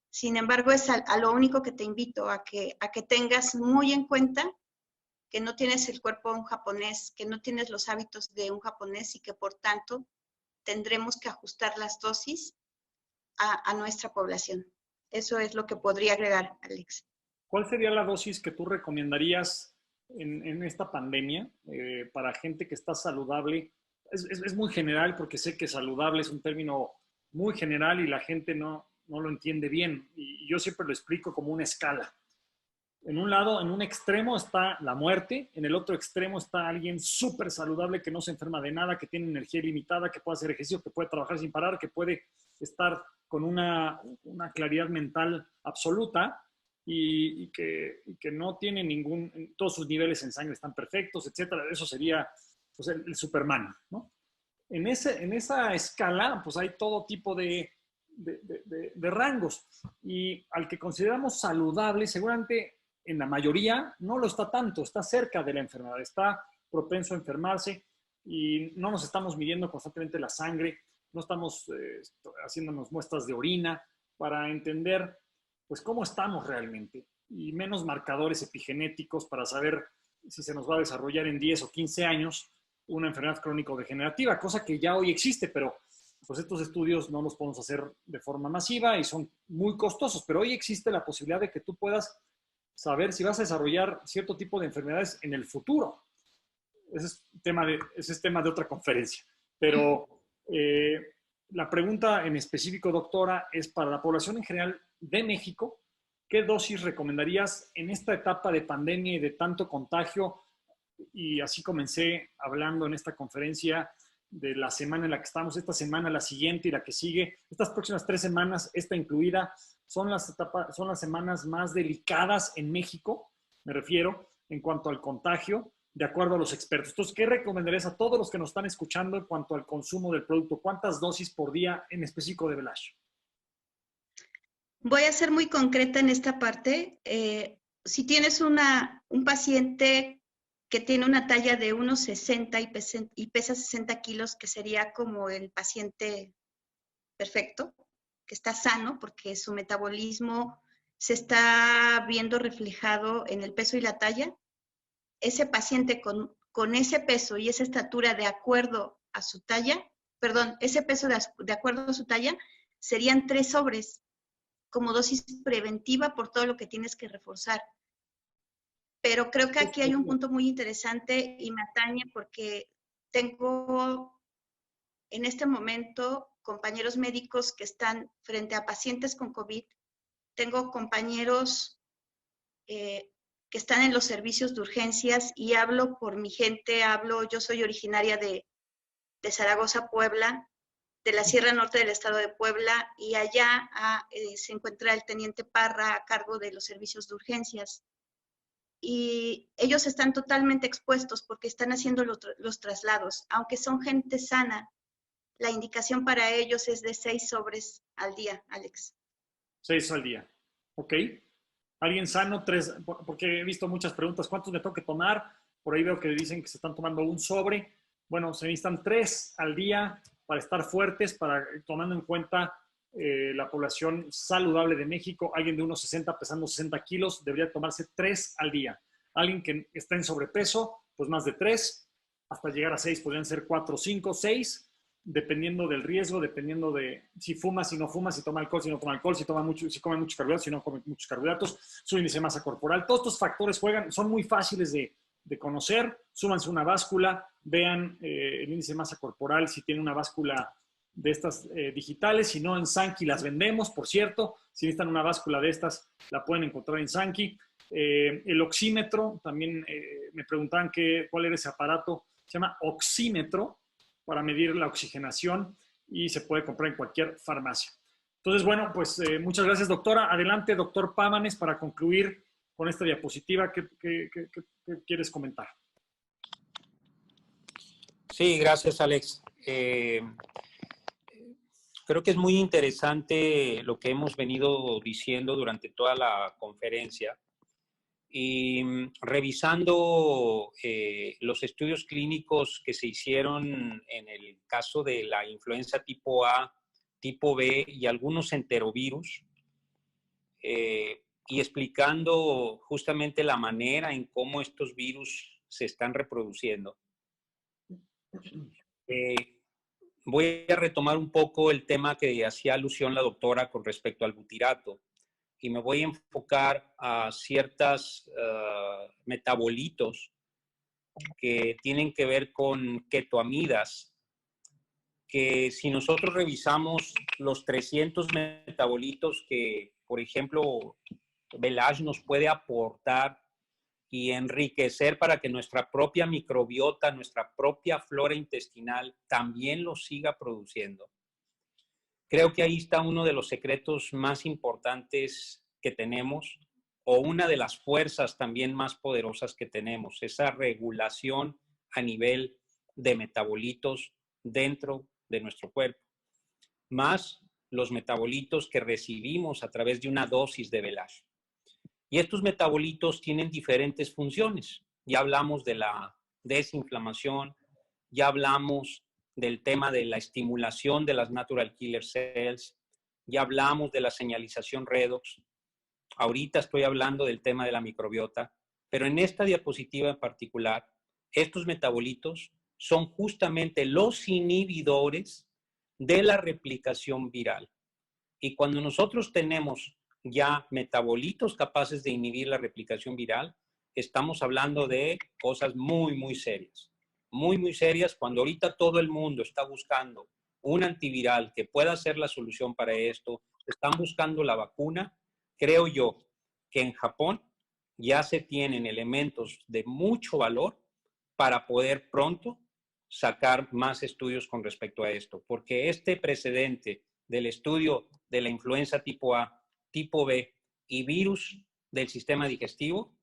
Speaker 2: Sin embargo, es a lo único que te invito, a que tengas muy en cuenta que no tienes el cuerpo de un japonés, que no tienes los hábitos de un japonés y que por tanto tendremos que ajustar las dosis a nuestra población. Eso es lo que podría agregar, Alex.
Speaker 1: ¿Cuál sería la dosis que tú recomendarías en esta pandemia para gente que está saludable? Es muy general porque sé que saludable es un término muy general y la gente no lo entiende bien. Y yo siempre lo explico como una escala. En un lado, en un extremo está la muerte, en el otro extremo está alguien súper saludable que no se enferma de nada, que tiene energía ilimitada, que puede hacer ejercicio, que puede trabajar sin parar, que puede estar con una claridad mental absoluta y que no tiene todos sus niveles en sangre están perfectos, etcétera. Eso sería pues, el Superman, ¿no? En esa escala, pues hay todo tipo de rangos. Y al que consideramos saludable, seguramente en la mayoría no lo está tanto, está cerca de la enfermedad, está propenso a enfermarse y no nos estamos midiendo constantemente la sangre, no estamos haciéndonos muestras de orina para entender pues cómo estamos realmente y menos marcadores epigenéticos para saber si se nos va a desarrollar en 10 o 15 años una enfermedad crónico-degenerativa, cosa que ya hoy existe, pero pues estos estudios no los podemos hacer de forma masiva y son muy costosos, pero hoy existe la posibilidad de que tú puedas saber si vas a desarrollar cierto tipo de enfermedades en el futuro. Ese es tema de otra conferencia. Pero la pregunta en específico, doctora, es para la población en general de México, ¿qué dosis recomendarías en esta etapa de pandemia y de tanto contagio? Y así comencé hablando en esta conferencia de la semana en la que estamos, esta semana, la siguiente y la que sigue, estas próximas 3 semanas, esta incluida, son las semanas más delicadas en México, me refiero, en cuanto al contagio, de acuerdo a los expertos. Entonces, ¿qué recomendarías a todos los que nos están escuchando en cuanto al consumo del producto? ¿Cuántas dosis por día en específico de Velash?
Speaker 2: Voy a ser muy concreta en esta parte. Si tienes un paciente que tiene una talla de 1,60 y pesa 60 kilos, que sería como el paciente perfecto, que está sano, porque su metabolismo se está viendo reflejado en el peso y la talla. Ese paciente con ese peso y esa estatura de acuerdo a su talla, perdón, ese peso de acuerdo a su talla, serían 3 sobres como dosis preventiva por todo lo que tienes que reforzar. Pero creo que aquí hay un punto muy interesante y me atañe porque tengo en este momento compañeros médicos que están frente a pacientes con COVID. Tengo compañeros que están en los servicios de urgencias y hablo por mi gente, yo soy originaria de Zaragoza, Puebla, de la Sierra Norte del estado de Puebla, y allá se encuentra el teniente Parra a cargo de los servicios de urgencias. Y ellos están totalmente expuestos porque están haciendo los traslados. Aunque son gente sana, la indicación para ellos es de 6 sobres al día, Alex.
Speaker 1: 6 al día. Ok. ¿Alguien sano? 3, porque he visto muchas preguntas. ¿Cuántos me tengo que tomar? Por ahí veo que dicen que se están tomando un sobre. Bueno, se necesitan 3 al día para estar fuertes, tomando en cuenta la población saludable de México. Alguien de 1,60 pesando 60 kilos debería tomarse 3 al día. Alguien que está en sobrepeso, pues más de 3, hasta llegar a 6, podrían ser 4, 5, 6, dependiendo del riesgo, dependiendo de si fuma, si no fuma, si toma alcohol, si no toma alcohol, si come muchos carbohidratos, si no come muchos carbohidratos, su índice de masa corporal. Todos estos factores son muy fáciles de conocer. Súbanse una báscula, vean el índice de masa corporal, si tiene una báscula de estas digitales. Si no, en Sankey las vendemos, por cierto. Si necesitan una báscula de estas, la pueden encontrar en Sankey. El oxímetro, también me preguntaban cuál era ese aparato. Se llama oxímetro, para medir la oxigenación, y se puede comprar en cualquier farmacia. Entonces, bueno, pues muchas gracias, doctora. Adelante, doctor Pámanes, para concluir con esta diapositiva. ¿Qué quieres comentar?
Speaker 4: Sí, gracias, Alex. Creo que es muy interesante lo que hemos venido diciendo durante toda la conferencia. Y revisando los estudios clínicos que se hicieron en el caso de la influenza tipo A, tipo B y algunos enterovirus, y explicando justamente la manera en cómo estos virus se están reproduciendo, voy a retomar un poco el tema que hacía alusión la doctora con respecto al butirato. Y me voy a enfocar a ciertos metabolitos que tienen que ver con ketoamidas, que si nosotros revisamos los 300 metabolitos que, por ejemplo, Velage nos puede aportar y enriquecer para que nuestra propia microbiota, nuestra propia flora intestinal también los siga produciendo. Creo que ahí está uno de los secretos más importantes que tenemos, o una de las fuerzas también más poderosas que tenemos, esa regulación a nivel de metabolitos dentro de nuestro cuerpo, más los metabolitos que recibimos a través de una dosis de Velage. Y estos metabolitos tienen diferentes funciones. Ya hablamos de la desinflamación, ya hablamos del tema de la estimulación de las natural killer cells, ya hablamos de la señalización redox, ahorita estoy hablando del tema de la microbiota, pero en esta diapositiva en particular, estos metabolitos son justamente los inhibidores de la replicación viral. Y cuando nosotros tenemos ya metabolitos capaces de inhibir la replicación viral, estamos hablando de cosas muy, muy serias. Muy, muy serias, cuando ahorita todo el mundo está buscando un antiviral que pueda ser la solución para esto, están buscando la vacuna. Creo yo que en Japón ya se tienen elementos de mucho valor para poder pronto sacar más estudios con respecto a esto, porque este precedente del estudio de la influenza tipo A, tipo B y virus del sistema digestivo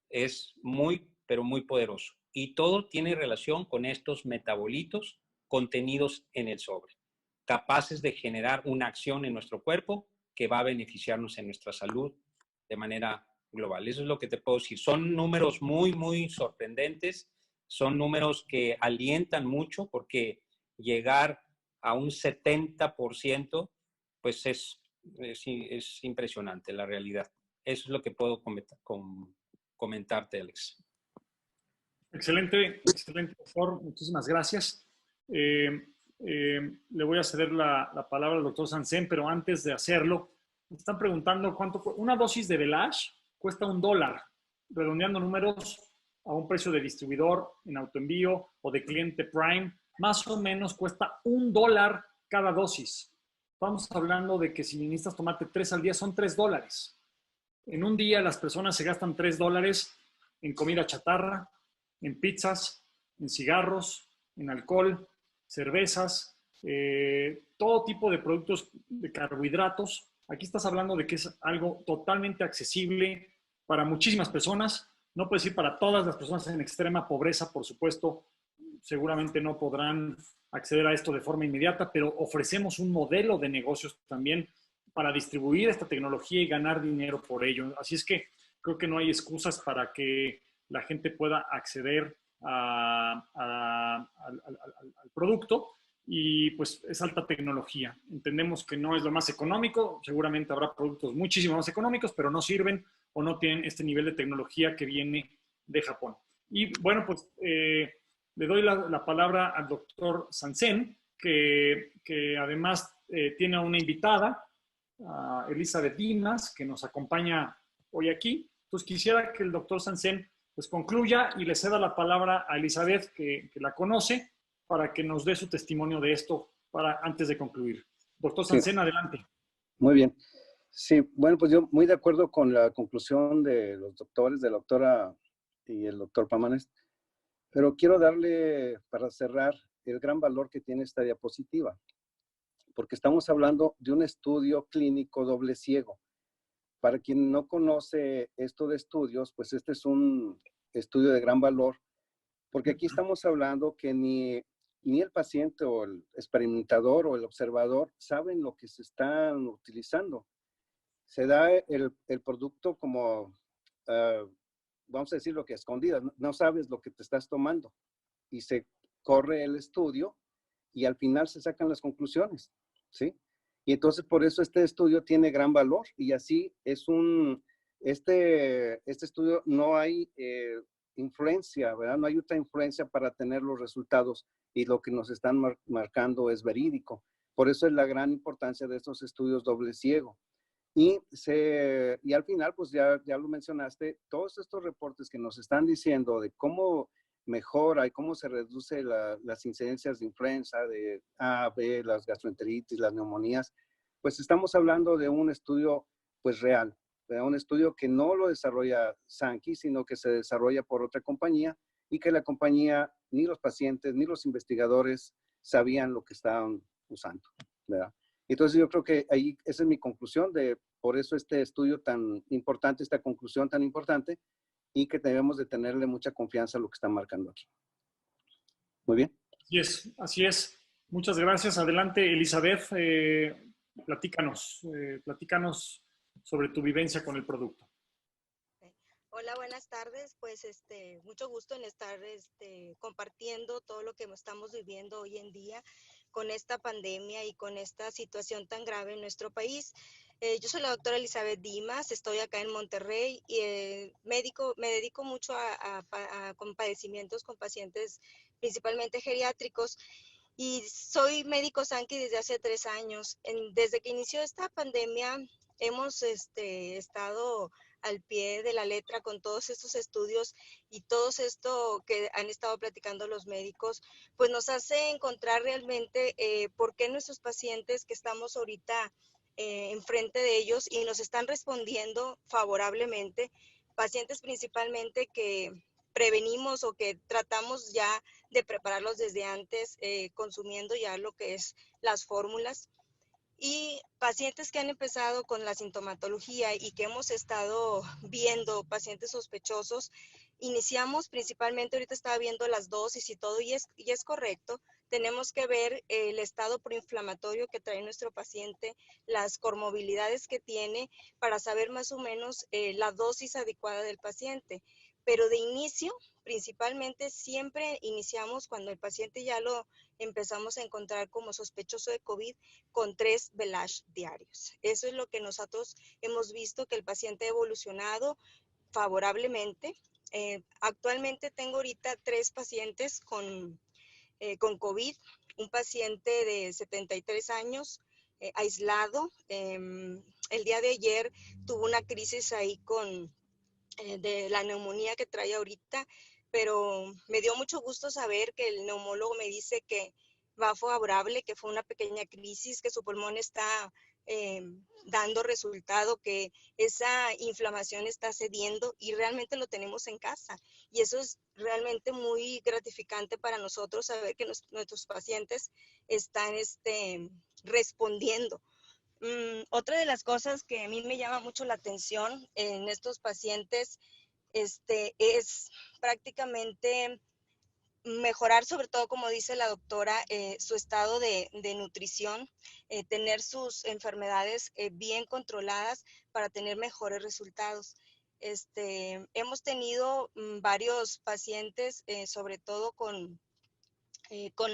Speaker 4: es muy, pero muy poderoso. Y todo tiene relación con estos metabolitos contenidos en el sobre, capaces de generar una acción en nuestro cuerpo que va a beneficiarnos en nuestra salud de manera global. Eso es lo que te puedo decir. Son números muy, muy sorprendentes. Son números que alientan mucho porque llegar a un 70% pues es impresionante la realidad. Eso es lo que puedo comentarte, Alex.
Speaker 1: Excelente, excelente, doctor. Muchísimas gracias. Le voy a ceder la palabra al doctor Sanzen, pero antes de hacerlo, me están preguntando cuánto una dosis de Velash cuesta $1, redondeando números a un precio de distribuidor en autoenvío o de cliente Prime, más o menos cuesta $1 cada dosis. Estamos hablando de que si necesitas tomarte 3 al día son $3. En un día las personas se gastan $3 en comida chatarra, en pizzas, en cigarros, en alcohol, cervezas, todo tipo de productos de carbohidratos. Aquí estás hablando de que es algo totalmente accesible para muchísimas personas. No puedes ir para todas las personas en extrema pobreza, por supuesto. Seguramente no podrán acceder a esto de forma inmediata, pero ofrecemos un modelo de negocios también para distribuir esta tecnología y ganar dinero por ello. Así es que creo que no hay excusas para que la gente pueda acceder al producto y pues es alta tecnología. Entendemos que no es lo más económico, seguramente habrá productos muchísimo más económicos, pero no sirven o no tienen este nivel de tecnología que viene de Japón. Y bueno, pues le doy la palabra al doctor Sanzen, que además tiene una invitada, Elizabeth Dimas, que nos acompaña hoy aquí. Entonces quisiera que el doctor Sanzen pues concluya y le ceda la palabra a Elizabeth, que la conoce, para que nos dé su testimonio de esto antes de concluir. Doctor Sanzen, sí. Adelante.
Speaker 3: Muy bien. Sí, bueno, pues yo muy de acuerdo con la conclusión de los doctores, de la doctora y el doctor Pamanes, pero quiero darle, para cerrar, el gran valor que tiene esta diapositiva, porque estamos hablando de un estudio clínico doble ciego. Para quien no conoce esto de estudios, pues este es un estudio de gran valor, porque aquí estamos hablando que ni el paciente o el experimentador o el observador saben lo que se están utilizando. Se da el producto como, vamos a decir, lo que escondidas, no sabes lo que te estás tomando. Y se corre el estudio y al final se sacan las conclusiones, ¿sí? Y entonces por eso este estudio tiene gran valor y así es este estudio no hay influencia, ¿verdad? No hay otra influencia para tener los resultados y lo que nos están marcando es verídico. Por eso es la gran importancia de estos estudios doble ciego. Y al final, pues ya lo mencionaste, todos estos reportes que nos están diciendo de cómo mejora y cómo se reduce las incidencias de influenza, de A, B, las gastroenteritis, las neumonías, pues estamos hablando de un estudio pues real, de un estudio que no lo desarrolla Sankey, sino que se desarrolla por otra compañía y que la compañía, ni los pacientes, ni los investigadores sabían lo que estaban usando, ¿verdad? Entonces yo creo que ahí esa es mi conclusión por eso este estudio tan importante, esta conclusión tan importante, y que debemos de tenerle mucha confianza a lo que está marcando aquí. Muy bien.
Speaker 1: Así es, así es. Muchas gracias. Adelante, Elizabeth. Platícanos sobre tu vivencia con el producto.
Speaker 5: Hola, buenas tardes. Pues mucho gusto en estar compartiendo todo lo que estamos viviendo hoy en día con esta pandemia y con esta situación tan grave en nuestro país. Yo soy la doctora Elizabeth Dimas, estoy acá en Monterrey y me dedico mucho a padecimientos con pacientes principalmente geriátricos y soy médico Sankey desde hace 3 años. Desde que inició esta pandemia hemos estado al pie de la letra con todos estos estudios y todo esto que han estado platicando los médicos, pues nos hace encontrar realmente por qué nuestros pacientes que estamos ahorita enfrente de ellos y nos están respondiendo favorablemente, pacientes principalmente que prevenimos o que tratamos ya de prepararlos desde antes, consumiendo ya lo que es las fórmulas. Y pacientes que han empezado con la sintomatología y que hemos estado viendo, pacientes sospechosos, iniciamos principalmente, ahorita estaba viendo las dosis y todo, y es correcto, tenemos que ver el estado proinflamatorio que trae nuestro paciente, las comorbilidades que tiene, para saber más o menos la dosis adecuada del paciente. Pero de inicio, principalmente siempre iniciamos cuando el paciente ya lo empezamos a encontrar como sospechoso de COVID con 3 velash diarios. Eso es lo que nosotros hemos visto, que el paciente ha evolucionado favorablemente. Actualmente tengo ahorita 3 pacientes con COVID, un paciente de 73 años, aislado. El día de ayer tuvo una crisis ahí de la neumonía que trae ahorita, pero me dio mucho gusto saber que el neumólogo me dice que va favorable, que fue una pequeña crisis, que su pulmón está dando resultado, que esa inflamación está cediendo y realmente lo tenemos en casa. Y eso es realmente muy gratificante para nosotros, saber que nuestros pacientes están respondiendo. Otra de las cosas que a mí me llama mucho la atención en estos pacientes es prácticamente mejorar, sobre todo como dice la doctora, su estado de nutrición, tener sus enfermedades bien controladas para tener mejores resultados. Hemos tenido varios pacientes, sobre todo con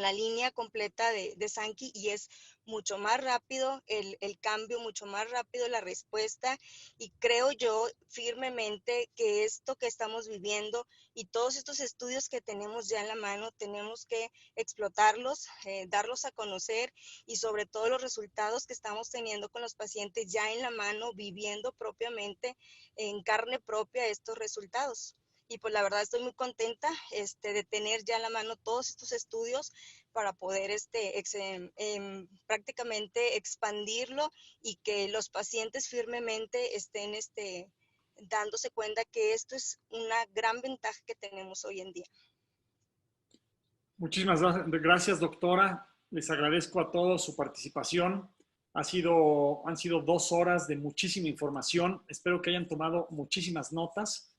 Speaker 5: la línea completa de Sankey, y es mucho más rápido el cambio, mucho más rápido la respuesta, y creo yo firmemente que esto que estamos viviendo y todos estos estudios que tenemos ya en la mano, tenemos que explotarlos, darlos a conocer, y sobre todo los resultados que estamos teniendo con los pacientes ya en la mano, viviendo propiamente en carne propia estos resultados. Y pues la verdad estoy muy contenta de tener ya en la mano todos estos estudios para poder prácticamente expandirlo, y que los pacientes firmemente estén dándose cuenta que esto es una gran ventaja que tenemos hoy en día.
Speaker 1: Muchísimas gracias, doctora. Les agradezco a todos su participación. Han sido 2 horas de muchísima información. Espero que hayan tomado muchísimas notas.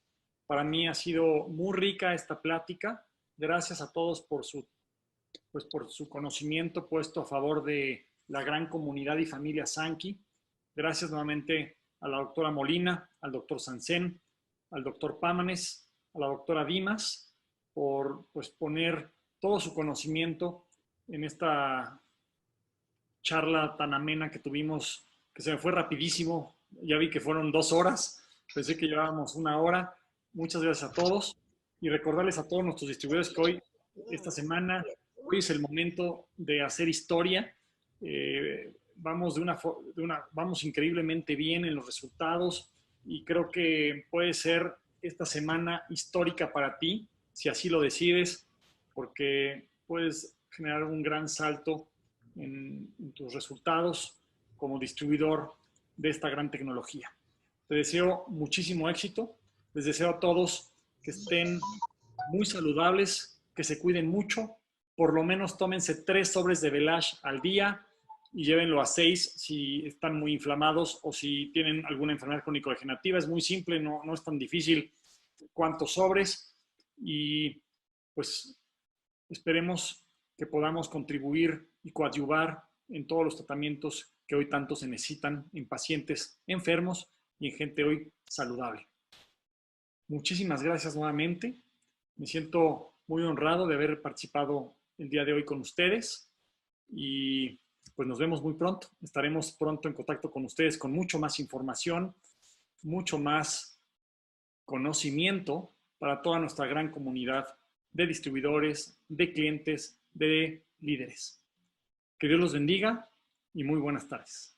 Speaker 1: Para mí ha sido muy rica esta plática. Gracias a todos por su conocimiento puesto a favor de la gran comunidad y familia Sankey. Gracias nuevamente a la doctora Molina, al doctor Sansen, al doctor Pámanes, a la doctora Dimas, por poner todo su conocimiento en esta charla tan amena que tuvimos, que se me fue rapidísimo. Ya vi que fueron 2 horas, pensé que llevábamos 1 hora. Muchas gracias a todos, y recordarles a todos nuestros distribuidores que hoy es el momento de hacer historia. Vamos vamos increíblemente bien en los resultados, y creo que puede ser esta semana histórica para ti, si así lo decides, porque puedes generar un gran salto en tus resultados como distribuidor de esta gran tecnología. Te deseo muchísimo éxito. Les deseo a todos que estén muy saludables, que se cuiden mucho. Por lo menos tómense 3 sobres de Velash al día y llévenlo a 6 si están muy inflamados o si tienen alguna enfermedad crónico-degenerativa. Es muy simple, no es tan difícil cuántos sobres, y pues esperemos que podamos contribuir y coadyuvar en todos los tratamientos que hoy tanto se necesitan en pacientes enfermos y en gente hoy saludable. Muchísimas gracias nuevamente. Me siento muy honrado de haber participado el día de hoy con ustedes, y pues nos vemos muy pronto. Estaremos pronto en contacto con ustedes con mucho más información, mucho más conocimiento para toda nuestra gran comunidad de distribuidores, de clientes, de líderes. Que Dios los bendiga y muy buenas tardes.